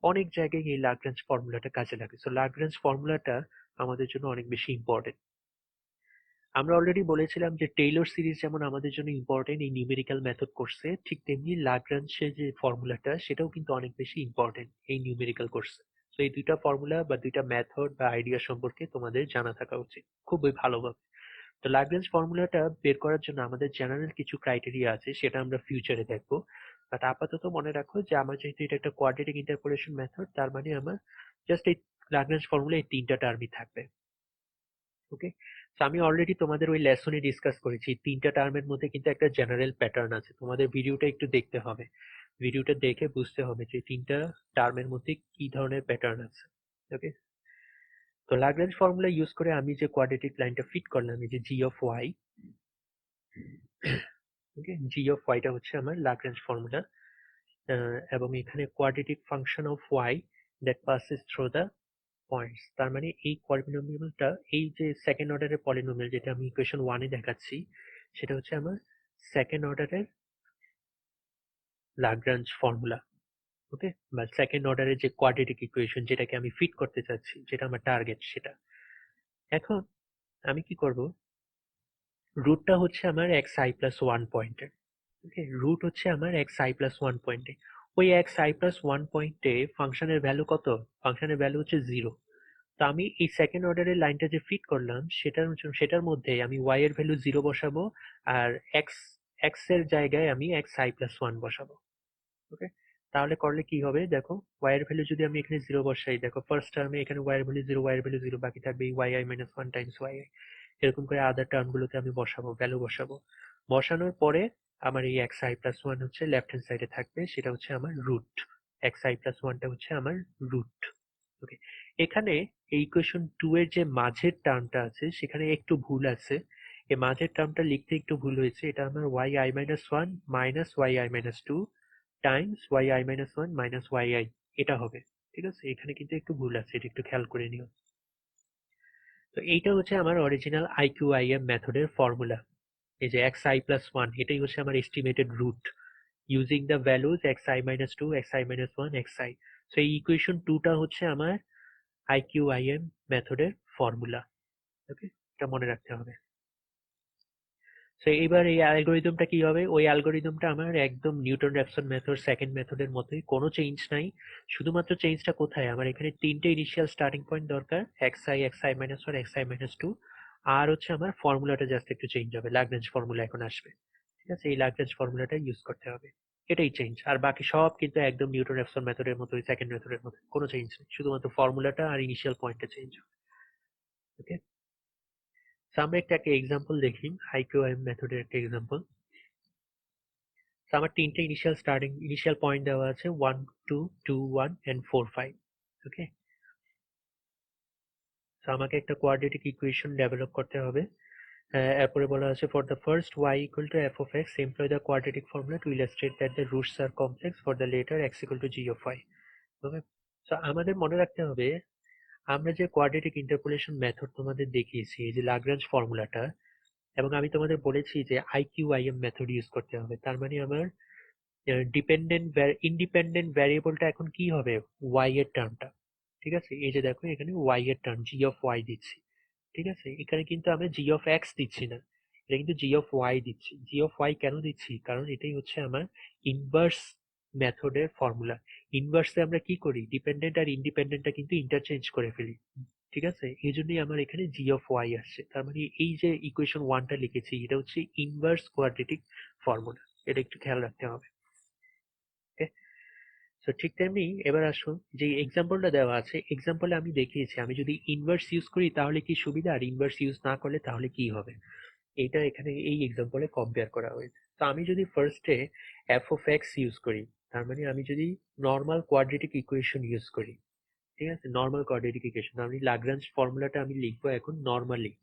অনেক জায়গায় এই लाग्रांज ফর্মুলাটা কাজে লাগে। সো लाग्रांज ফর্মুলাটা আমাদের জন্য অনেক বেশি ইম্পর্টেন্ট। আমরা অলরেডি বলেছিলাম যে টেইলর সিরিজ যেমন আমাদের জন্য ইম্পর্টেন্ট এই নিউমেরিক্যাল মেথড কোর্সে, ঠিক তেমনি लाग्रांजের যে ফর্মুলাটা সেটাও কিন্তু অনেক বেশি ইম্পর্টেন্ট এই নিউমেরিক্যাল কোর্সে। তো এই দুইটা ফর্মুলা বা দুইটা মেথড বা আইডিয়া সম্পর্কে তোমাদের জানা থাকা উচিত খুবই ভালোভাবে। তো लाग्रांज ফর্মুলাটা বের করার জন্য আমাদের জেনারেল কিছু ক্রাইটেরিয়া আছে, সেটা আমরা ফিউচারে দেখবো। বাট আপাতত মনে রাখো যে আমার যেহেতু এটা একটা কোয়াড্রেটিক ইন্টারপোলেশন মেথড, তার মানে আমার জাস্ট এই लाग्रांज ফর্মুলা এই তিনটা টার্মই থাকবে। ওকে, তো আমি অলরেডি তোমাদের ওই লেসনে ডিসকাস করেছি তিনটা টার্মের মধ্যে কিন্তু একটা জেনারেল প্যাটার্ন আছে, তোমাদের ভিডিওটা একটু দেখতে হবে, ভিডিওটা দেখে বুঝতে হবে যে তিনটা টার্মের মধ্যে কি ধরনের প্যাটার্ন আছে। ওকে, তো लाग्रांज ফর্মুলা ইউজ করে আমি যে কোয়াড্রেটিক লাইনটা ফিট করলাম, এই যে g of y, okay, g of ওয়াইটা হচ্ছে আমার लाग्रांज ফর্মুলা, এবং এখানে quadratic function of y that passes through the points, তার মানে এই পলিনোমিয়ালটা, এই যে সেকেন্ড অর্ডারের পলিনোমিয়াল যেটা আমি ইকুয়েশন ওয়ানে দেখাচ্ছি সেটা হচ্ছে আমার সেকেন্ড অর্ডারের लाग्रांज ফর্মুলা। ওকে, বা সেকেন্ড অর্ডারের যে কোয়াড্রেটিক ইকুয়েশন যেটাকে আমি ফিট করতে চাচ্ছি, যেটা আমার টার্গেট সেটা। এখন আমি কি করব, রুটটা হচ্ছে আমার এক্স আই প্লাস ওয়ান পয়েন্টের। ওকে, রুট হচ্ছে আমার এক্স আই প্লাস ওয়ান পয়েন্টে, ওই এক্স আই প্লাস ওয়ান পয়েন্টে ফাংশনের ভ্যালু কত, ফাংশনের ভ্যালু হচ্ছে জিরো। তো আমি এই সেকেন্ড অর্ডারের লাইনটা যে ফিট করলাম সেটার মধ্যে আমি ওয়াই এর ভ্যালু জিরো বসাবো, আর এক্স এক্স এর জায়গায় আমি এক্স আই প্লাস ওয়ান বসাবো। ওকে, তাহলে করলে কি হবে দেখো, ওয়াই এর ভ্যালু যদি আমি এখানে জিরো বসাই, দেখো ফার্স্ট টার্মে এখানে ওয়াই এর ভ্যালু জিরো, ওয়াই এর ভ্যালু জিরো, বাকি থাকবে y i minus one times y i. এরকম করে আদার টার্ম গুলোতে আমি বসাবো, ভ্যালু বসাবো। বসানোর পরে আমার এই এক্স আই প্লাস ওয়ান হচ্ছে লেফট হ্যান্ড সাইডে থাকবে, সেটা হচ্ছে আমার রুট, এক্স আই প্লাস ওয়ানটা হচ্ছে আমার রুট। ওকে, এখানে এই ইকুয়েশন টু এর যে মাঝের টার্মটা আছে সেখানে একটু ভুল আছে, এই মাঝের টার্মটা লিখতে একটু ভুল হয়েছে, এটা আমার yi minus 1 minus yi minus 2 Times yi minus 1 minus yi, এটা হবে। ঠিক আছে, এখানে কিন্তু একটু ভুল আছে, এটা একটু খেয়াল করে নিও। তো এইটা হচ্ছে আমার অরিজিনাল IQIM মেথডের ফর্মুলা। এই যে xi plus 1, এটাই হচ্ছে আমার estimated root using the values xi minus 2, xi minus 1, xi। So এই ইকুয়েশন 2টা হচ্ছে আমার IQIM মেথডের ফর্মুলা। ওকে, এটা মনে রাখতে হবে। সো এইবার এই অ্যালগোরিদমটা কি হবে? ওই অ্যালগোরিদমটা আমার একদম নিউটন র্যাপসন মেথড, সেকেন্ড মেথডের মতোই, কোনো চেঞ্জ নাই। শুধুমাত্র চেঞ্জটা কোথায়? আমার এখানে তিনটে ইনিশিয়াল স্টার্টিং পয়েন্ট দরকার, xi minus 1, xi minus 2, আর হচ্ছে আমার ফর্মুলাটা জাস্ট একটু চেঞ্জ হবে, ল্যাগ্রেঞ্জ ফর্মুলা এখন আসবে। ঠিক আছে, এই ল্যাগ্রেঞ্জ ফর্মুলাটা ইউজ করতে হবে, এটাই চেঞ্জ। আর বাকি সব কিন্তু একদম নিউটন র্যাপসন মেথডের মতোই, সেকেন্ড মেথডের মতো, কোনো চেঞ্জ নেই, শুধুমাত্র ফর্মুলাটা আর ইনিশিয়াল পয়েন্টটা চেঞ্জ হবে। ওকে, আমরা একটা এক্সাম্পল দেখি, IQIM মেথডের একটা এক্সাম্পল। আমার তিনটে ইনিশিয়াল পয়েন্ট দেওয়া আছে, 1 2 2 1 and 4 5। ওকে, তো আমাকে একটা কোয়াড্রেটিক ইকুয়েশন ডেভেলপ করতে হবে। এরপরে বলা আছে for the first y equal to f of x employ the quadratic formula to illustrate that the roots are complex for the later x equal to g of y। ওকে, তো আমাদের মনে রাখতে হবে, আমরা যে কোয়াড্রেটিক ইন্টারপোলেশন মেথড তোমাদের দেখিয়েছি, এই যে ল্যাগ্রাঞ্জ ফর্মুলাটা, এবং আমি তোমাদের বলেছি যে IQIM মেথড ইউজ করতে হবে, তার মানে আমার ইন্ডিপেন্ডেন্ট ভ্যারিয়েবলটা এখন কি হবে? y এর টার্মটা। ঠিক আছে, এই যে দেখো এখানে y এর টার্ম g of y দিচ্ছি। ঠিক আছে, এখানে কিন্তু আমরা g of x দিচ্ছি না, এটা কিন্তু g of y দিচ্ছি। g of y কেন দিচ্ছি? কারণ এটাই হচ্ছে আমার ইনভার্স মেথডের ফর্মুলা। ইনভার্সে আমরা কি করি? ডিপেন্ডেন্ট আর ইন্ডিপেন্ডেন্টটা কিন্তু ইন্টারচেঞ্জ করে ফেলি। ঠিক আছে, এই জন্যই আমার এখানে g of y আসছে। তার মানে এই যে ইকুয়েশন 1টা লিখেছি, এটা হচ্ছে ইনভার্স কোয়াড্রেটিক ফর্মুলা, এটা একটু খেয়াল রাখতে হবে। ওকে, তো ঠিক তেমনি এবার আসুন, যে এক্সাম্পলটা দেওয়া আছে, এক্সাম্পলে আমি দেখিয়েছি আমি যদি ইনভার্স ইউজ করি তাহলে কি সুবিধা, আর ইনভার্স ইউজ না করলে তাহলে কি হবে, এইটা এখানে এই এক্সাম্পলে কম্পেয়ার করা হয়েছে। তো আমি যদি ফার্স্টে এফ অফ এক্স ইউজ করি, তার মানে আমি যদি নর্মাল কোয়াড্রেটিক ইকুয়েশন ইউজ করি, ঠিক আছে, নর্মাল কোয়াড্রেটিক ইকুয়েশন, আমি ল্যাগ্রাঞ্জ ফর্মুলাটা আমি লিখবো এখন নর্মালি,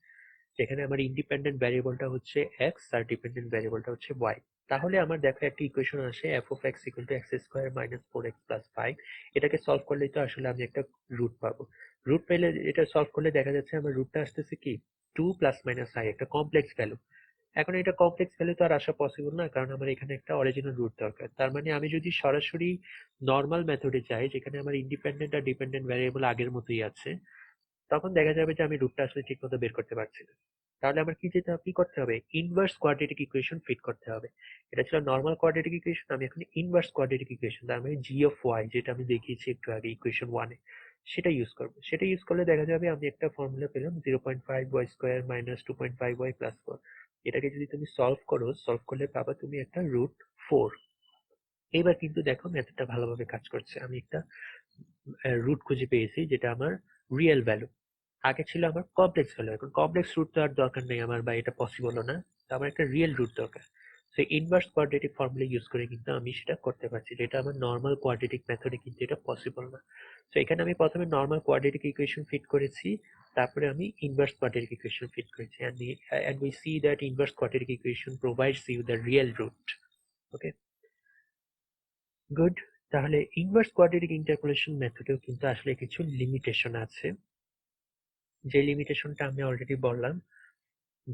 যেখানে আমার ইন্ডিপেন্ডেন্ট ভ্যারিয়েবলটা হচ্ছে এক্স আর ডিপেন্ডেন্ট ভ্যারিয়েবলটা হচ্ছে ওয়াই। তাহলে আমার দেখো একটা ইকুয়েশন আসে, F of x equal to x square minus 4x plus 5। এটাকে সলভ করলেই তো আসলে আমি একটা রুট পাবো। রুট পেলে এটা সলভ করলে দেখা যাচ্ছে আমার রুটটা আসতেছে কি 2 প্লাস মাইনাস i, একটা কমপ্লেক্স ভ্যালু। এখন এটা কমপ্লেক্স ভ্যালু তো আর আসা পসিবল না, কারণ আমার এখানে একটা অরিজিনাল রুট দরকার। তার মানে আমি যদি সরাসরি নর্মাল মেথডে যাই, যেখানে আমার ইন্ডিপেন্ডেন্ট আর ডিপেন্ডেন্ট ভ্যারিয়েবল আগের মতোই আছে, তখন দেখা যাবে যে আমি রুটটা আসলে ঠিক মতো বের করতে পারছি না। তাহলে আমার কি করতে হবে? ইনভার্স কোয়াড্রেটিক ইকুয়েশন ফিট করতে হবে। এটা ছিল নর্মাল কোয়াড্রেটিক ইকুয়েশন, আমি এখন ইনভার্স কোয়াড্রেটিক ইকুয়েশন, তার মানে জি অফ ওয়াই, যেটা আমি দেখিয়েছি একটু আগে ইকুয়েশন 1-এ, সেটা ইউজ করবো। সেটা ইউজ করলে দেখা যাবে আমি একটা ফর্মুলা পেলাম, 0.5y square minus 2.5y plus 4। এটাকে যদি তুমি সলভ করো, সলভ করলে পাবা তুমি একটা রুট 4। এইবার কিন্তু দেখো মেথডটা ভালোভাবে কাজ করছে, আমি একটা রুট খুঁজে পেয়েছি যেটা আমার রিয়েল ভ্যালু। আগে ছিল আমার কমপ্লেক্স ভ্যালু, এখন কমপ্লেক্স রুট তো আর দরকার নেই আমার, বা এটা পসিবলও না। তো আমার একটা রিয়েল রুট দরকার। So inverse quadratic formula use করে কিন্তু আমি সেটা করতে পারছি, যেটা আমার নর্মাল কোয়াড্রেটিক মেথডে কিন্তু এটা পসিবল না। সো এখানে আমি প্রথমে নর্মাল কোয়াড্রেটিক ইকুয়েশন ফিট করেছি, তারপরে আমি ইনভার্স কোয়াড্রেটিক ইকুয়েশন ফিট করেছি, and we see that inverse quadratic equation provides you the real root. Okay, good. তাহলে ইনভার্স কোয়াড্রেটিক ইন্টারপোলেশন মেথডেও কিন্তু আসলে কিছু লিমিটেশন আছে, যে লিমিটেশনটা আমি অলরেডি বললাম,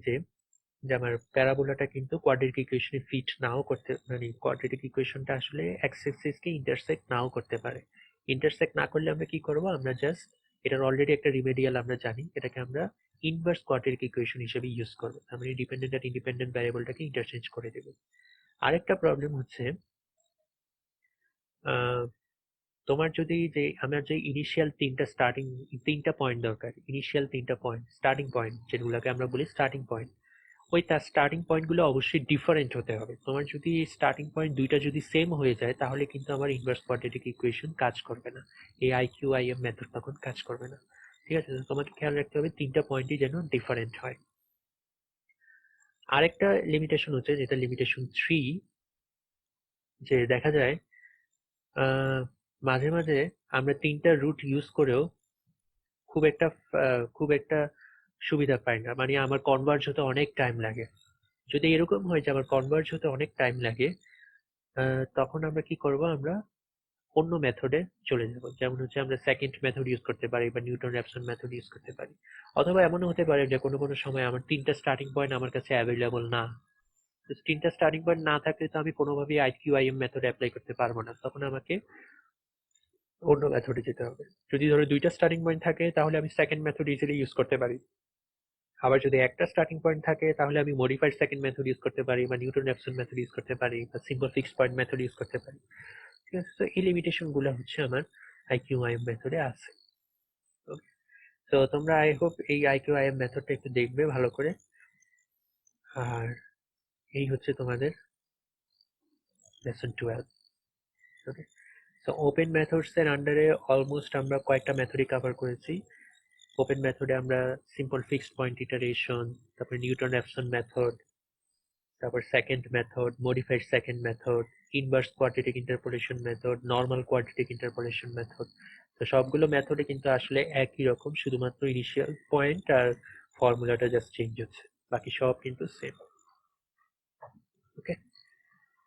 যে যে আমার প্যারাবোলাটা কিন্তু কোয়াড্রেটিক ইকুয়েশনে ফিট নাও করতে, মানে কোয়াড্রেটিক ইকুয়েশনটা আসলে এক্স অ্যাক্সিসকে ইন্টারসেক্ট নাও করতে পারে। ইন্টারসেক্ট না করলে আমরা কি করব? আমরা জাস্ট এটার অলরেডি একটা রিমেডিয়াল আমরা জানি, এটাকে আমরা ইনভার্স কোয়াড্রেটিক ইকুয়েশন হিসেবে ইউজ করব। আমরা ডিপেন্ডেন্ট আর ইন্ডিপেন্ডেন্ট ভ্যারিয়েবলটাকে ইন্টারচেঞ্জ করে দেব। আরেকটা প্রবলেম হচ্ছে, তোমার যদি যে আমার যে ইনিশিয়াল তিনটা পয়েন্ট দরকার, ইনিশিয়াল তিনটা পয়েন্ট, স্টার্টিং পয়েন্ট যেগুলোকে আমরা বলি স্টার্টিং পয়েন্ট, ওই তার স্টার্টিং পয়েন্টগুলো অবশ্যই ডিফারেন্ট হতে হবে। তোমার যদি স্টার্টিং পয়েন্ট দুইটা যদি সেম হয়ে যায়, তাহলে কিন্তু আমার ইনভার্স কোয়াড্রেটিক ইকুয়েশন কাজ করবে না, এই IQIM মেথড তখন কাজ করবে না। ঠিক আছে, তো তোমাকে খেয়াল রাখতে হবে তিনটা পয়েন্টই যেন ডিফারেন্ট হয়। আরেকটা লিমিটেশন হচ্ছে, যেটা লিমিটেশন 3, যে দেখা যায় মাঝে মাঝে আমরা তিনটা রুট ইউজ করেও খুব একটা সুবিধা পাই না, মানে আমার কনভার্জ হতে অনেক টাইম লাগে। যদি এরকম হয় যে আমার কনভার্জ হতে অনেক টাইম লাগে, তখন আমরা কি করব, আমরা অন্য মেথডে চলে যাব। যেমন হচ্ছে আমরা সেকেন্ড মেথড ইউজ করতে পারি বা নিউটন র্যাপসন মেথড ইউজ করতে পারি। অথবা এমনও হতে পারে যে কোনো কোনো সময় আমার 3টা স্টার্টিং পয়েন্ট আমার কাছে অ্যাভেলেবল না। তো 3টা স্টার্টিং পয়েন্ট না থাকলে তো আমি কোনোভাবেই IQIM মেথড অ্যাপ্লাই করতে পারবো না, তখন আমাকে অন্য মেথডে যেতে হবে। যদি ধরো 2টা স্টার্টিং পয়েন্ট থাকে তাহলে আমি সেকেন্ড মেথড ইজিলি ইউজ করতে পারি। আবার যদি একটা স্টার্টিং পয়েন্ট থাকে তাহলে আমি মডিফাইড সেকেন্ড মেথড ইউজ করতে পারি বা নিউটন র্যাপসন মেথড ইউজ করতে পারি বা simple fixed point method use করতে পারি। ঠিক আছে, তো এই লিমিটেশন গুলো হচ্ছে আমার IQIM মেথডে আছে। তো তোমরা আই হোপ এই IQIM মেথডটা একটু দেখবে ভালো করে। আর এই হচ্ছে তোমাদের লেসন 12। ওকে, সো ওপেন মেথডস এর আন্ডারে অলমোস্ট আমরা কয়েকটা মেথডই কভার করেছি। ওপেন মেথডে আমরা সিম্পল ফিক্সড পয়েন্ট ইটারেশন, তারপর নিউটন র্যাপসন মেথড, তারপর second method, modified second method, inverse quadratic interpolation method, normal quadratic interpolation method. তো সবগুলো মেথডে কিন্তু আসলে একই রকম, শুধুমাত্র ইনিশিয়াল পয়েন্ট আর ফর্মুলাটা জাস্ট চেঞ্জ হচ্ছে, বাকি সব কিন্তু সেম। ওকে,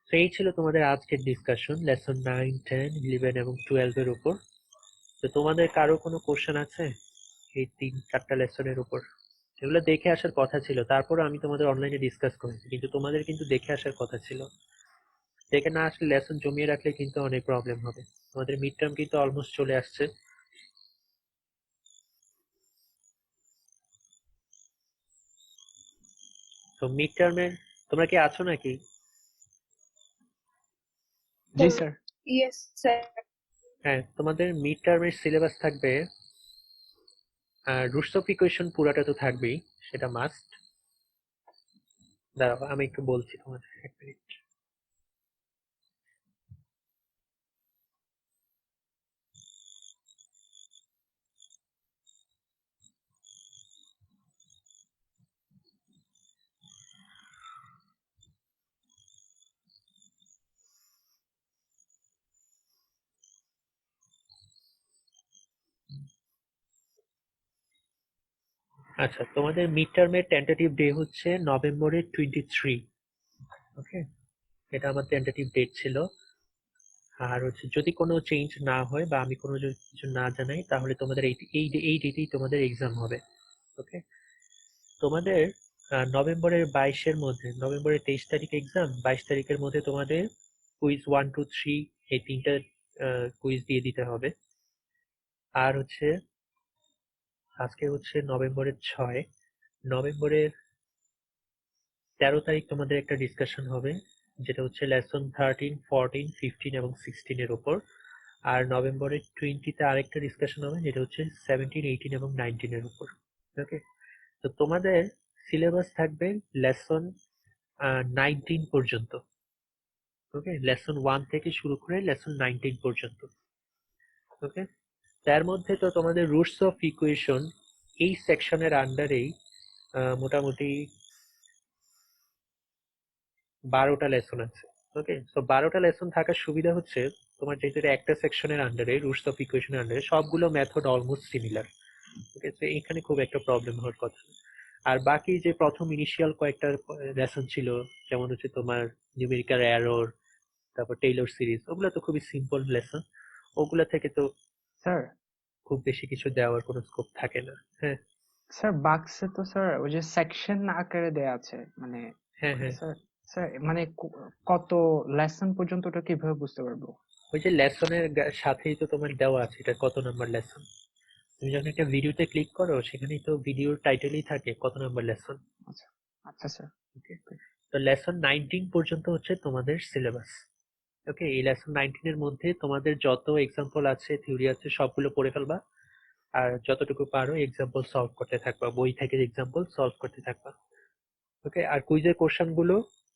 তো এই ছিল তোমাদের আজকের ডিসকাশন লেসন 9, 10, 11 এবং 12 এর উপর। তো তোমাদের কারো কোনো কোশ্চেন আছে এই 3-4টা লেসনের উপর? এগুলো দেখে আসার কথা ছিল, তারপর আমি তোমাদের অনলাইনে ডিসকাস করেছি, কিন্তু তোমাদের কিন্তু দেখে আসার কথা ছিল। দেখে না আসলে লেসন জমিয়ে রাখলে কিন্তু অনেক প্রবলেম হবে। তোমাদের মিড টার্ম কিন্তু অলমোস্ট চলে আসছে। তো মিড টার্মের তোমরা কি আছো নাকি? জি স্যার। Yes sir. হ্যাঁ, তোমাদের মিড টার্মের সিলেবাস থাকবে, রুটস অফ ইকুয়েশন পুরাটা তো থাকবেই, সেটা মাস্ট। দাঁড়াও আমি একটু বলছি তোমাদের, এক মিনিট। আচ্ছা, তোমাদের মিড টার্মের টেন্টেটিভ ডে হচ্ছে নভেম্বরের 23। ওকে, এটা আমার টেন্টেটিভ ডেট ছিল। আর হচ্ছে যদি কোনো চেঞ্জ না হয় বা আমি কোনো যদি কিছু না জানাই তাহলে তোমাদের এই ডেটেই তোমাদের এক্সাম হবে। ওকে, তোমাদের নভেম্বরের 22-এর মধ্যে, নভেম্বরের 23 তারিখ এক্সাম, 22 তারিখের মধ্যে তোমাদের কুইজ 1, 2, 3 এই 3টা কুইজ দিয়ে দিতে হবে। আর হচ্ছে আজকে হচ্ছে নভেম্বরের 6, নভেম্বরের 13 তারিখ তোমাদের একটা ডিসকাশন হবে, যেটা হচ্ছে লেসন 13, 14, 15 এবং 16 এর উপর। আর নভেম্বরের 20-তে আরেকটা ডিসকাশন হবে, যেটা হচ্ছে 17, 18 এবং 19 এর উপর। ওকে, তো তোমাদের সিলেবাস থাকবে লেসন 19 পর্যন্ত। ওকে, লেসন 1 থেকে শুরু করে লেসন 19 পর্যন্ত। ওকে, তার মধ্যে তো তোমাদের রুটস অফ ইকুয়েশন এই সেকশনের আন্ডারেই মোটামুটি 12টা লেসন আছে। ওকে, তো 12টা লেসন থাকার সুবিধা হচ্ছে তোমার যেহেতু এটা একটা সেকশনের আন্ডারে, রুটস অফ ইকুয়েশনের আন্ডারে সবগুলো মেথড অলমোস্ট সিমিলার। ওকে, তো এখানে খুব একটা প্রবলেম হওয়ার কথা না। আর বাকি যে প্রথম ইনিশিয়াল কয়েকটা লেসন ছিল, যেমন হচ্ছে তোমার নিউমেরিক্যাল এরর, তারপর টেইলর সিরিজ, ওগুলো তো খুবই সিম্পল লেসন, ওগুলা থেকে তো স্যার খুব বেশি কিছু দেওয়ার কোনো স্কোপ থাকে না। হ্যাঁ স্যার বাক্সে তো স্যার ওই যে সেকশন আকারে দেয়া আছে, মানে হ্যাঁ হ্যাঁ, স্যার স্যার মানে কত লেসন পর্যন্ত ওটা কিভাবে বুঝতে পারবো? ওই যে লেসনের সাথেই তো তোমার দেওয়া আছে এটা কত নাম্বার লেসন। তুমি যখন একটা ভিডিওতে ক্লিক করো সেখানেই তো ভিডিওর টাইটেলই থাকে কত নাম্বার লেসন। আচ্ছা আচ্ছা স্যার। ওকে, তো লেসন 19 পর্যন্ত হচ্ছে তোমাদের সিলেবাস। ওকে, এই লেসন 19 এর মধ্যে তোমাদের যত এক্সাম্পল আছে, থিওরি আছে, সবগুলো পড়ে ফেলবা। আর যতটুকু পারো এক্সাম্পল সলভ করতে থাকবা, বই থেকে এক্সাম্পল সলভ করতে থাকবা। ওকে, আর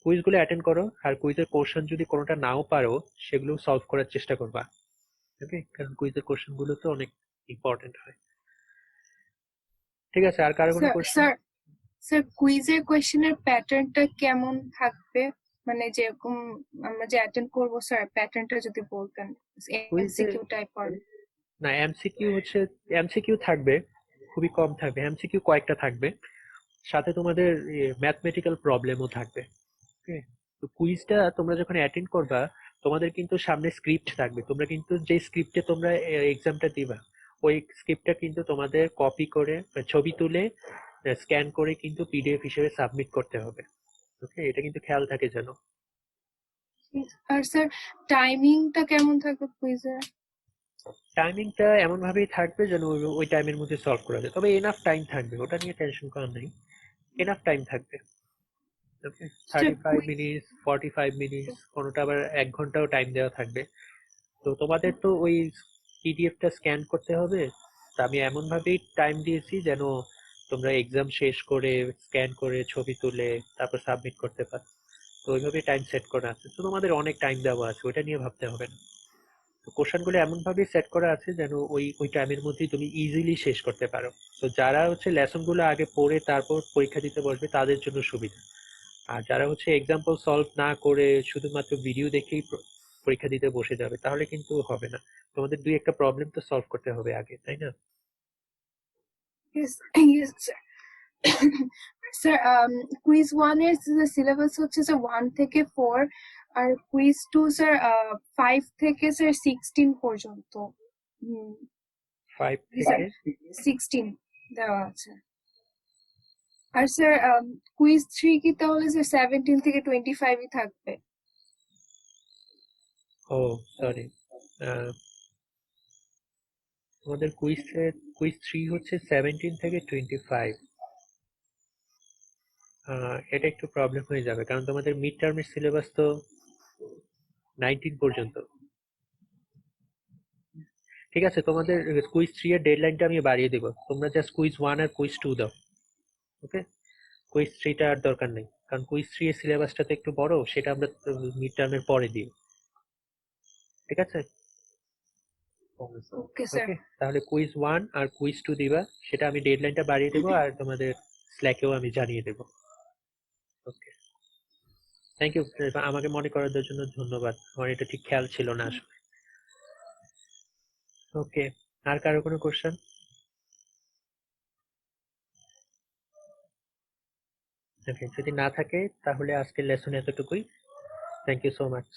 কুইজগুলো অ্যাটেন্ড করো, আর কুইজের কোশ্চেন যদি কোনোটা নাও পারো সেগুলো সলভ করার চেষ্টা করবা। ওকে, কারণ কুইজের কোশ্চেন গুলো তো অনেক ইম্পর্টেন্ট হয়। ঠিক আছে, আর কারো কোনো স্যার কোশ্চেন? স্যার স্যার কুইজের কোয়েশ্চেনের প্যাটার্নটা কেমন থাকবে, মানে যেরকম আমরা যে অ্যাটেন্ড করব স্যার, প্যাটার্নটা যদি বলতেন। কুইজে এমসিকিউ টাইপ আর না, এমসিকিউ থাকবে, খুবই কম থাকবে, এমসিকিউ কয়েকটা থাকবে, সাথে তোমাদের ম্যাথমেটিক্যাল প্রবলেমও থাকবে। ওকে, তো কুইজটা তোমরা যখন অ্যাটেন্ড করবা তোমাদের কিন্তু সামনে স্ক্রিপ্ট থাকবে, তোমরা কিন্তু যে স্ক্রিপ্টে তোমরা এক্সামটা দিবা ওই স্ক্রিপ্টটা কিন্তু তোমাদের কপি করে ছবি তুলে স্ক্যান করে কিন্তু পিডিএফ হিসেবে সাবমিট করতে হবে। ওকে, এটা কিন্তু খেয়াল থাকে যেন। আর স্যার টাইমিংটা কেমন থাকবে কুইজের? টাইমিংটা এমন ভাবেই থাকবে যেন ওই টাইমের মধ্যে সলভ করা যায়, তবে এনাফ টাইম থাকবে, ওটা নিয়ে টেনশন করার নেই, এনাফ টাইম থাকবে। ওকে, 35 মিনিটস, 45 মিনিটস, কোনোটা আবার 1 ঘন্টাও টাইম দেওয়া থাকবে। তো তোমাদের তো ওই পিডিএফটা স্ক্যান করতে হবে, তা আমি এমন ভাবেই টাইম দিয়েছি যেন তোমরা এক্সাম শেষ করে স্ক্যান করে ছবি তুলে তারপর সাবমিট করতে পারো। তো ওইভাবে টাইম সেট করা আছে, তো তোমাদের অনেক টাইম দেওয়া আছে, ওইটা নিয়ে ভাবতে হবে না। তো কোশ্চেনগুলো এমন ভাবে সেট করা আছে যেন ওই টাইমের মধ্যেই তুমি ইজিলি শেষ করতে পারো। তো যারা হচ্ছে লেসনগুলো আগে পড়ে তারপর পরীক্ষা দিতে বসবে তাদের জন্য সুবিধা, আর যারা হচ্ছে এক্সাম্পল সলভ না করে শুধুমাত্র ভিডিও দেখেই পরীক্ষা দিতে বসে যাবে তাহলে কিন্তু হবে না, তোমাদের দুই একটা প্রবলেম তো সলভ করতে হবে আগে, তাই না? Yes, yes, sir. Sir quiz 1 এর সিলেবাস হচ্ছে স্যার 1 থেকে 4, আর কুইজ 2 স্যার 5 থেকে স্যার 16 পর্যন্ত। 5 জি স্যার, থেকে 16 দেওয়া আছে। আর স্যার কুইজ 3 কি তাহলে স্যার 17 থেকে 25 ই থাকবে? ও সরি, তোমাদের কুইজ 3 হচ্ছে 17 থেকে 25। এটা একটু প্রবলেম হয়ে যাবে কারণ তোমাদের মিড টার্মের সিলেবাস তো 19 পর্যন্ত। ঠিক আছে, তোমাদের কুইজ 3 এর ডেডলাইনটা আমি বাড়িয়ে দেবো, তোমরা জাস্ট কুইজ 1 আর কুইজ 2 দাও। ওকে, কুইজ 3টা আর দরকার নেই, কারণ কুইজ 3 এর সিলেবাসটা তো একটু বড়, সেটা আমরা মিড টার্মের পরে দিই। ঠিক আছে, ওকে স্যার। ওকে, তাহলে কুইজ 1 আর কুইজ 2 দিবা, সেটা আমি ডেডলাইনটা বাড়িয়ে দেবো আর তোমাদের স্ল্যাকেও আমি জানিয়ে দেবো। ওকে, থ্যাংক ইউ আমাকে মনে করার জন্য, ধন্যবাদ, আমার এটা ঠিক খেয়াল ছিল না আসলে। ওকে, আর কারো কোনো কোশ্চেন? ওকে, যদি না থাকে তাহলে আজকের লেসন এতটুকুই। Thank you so much.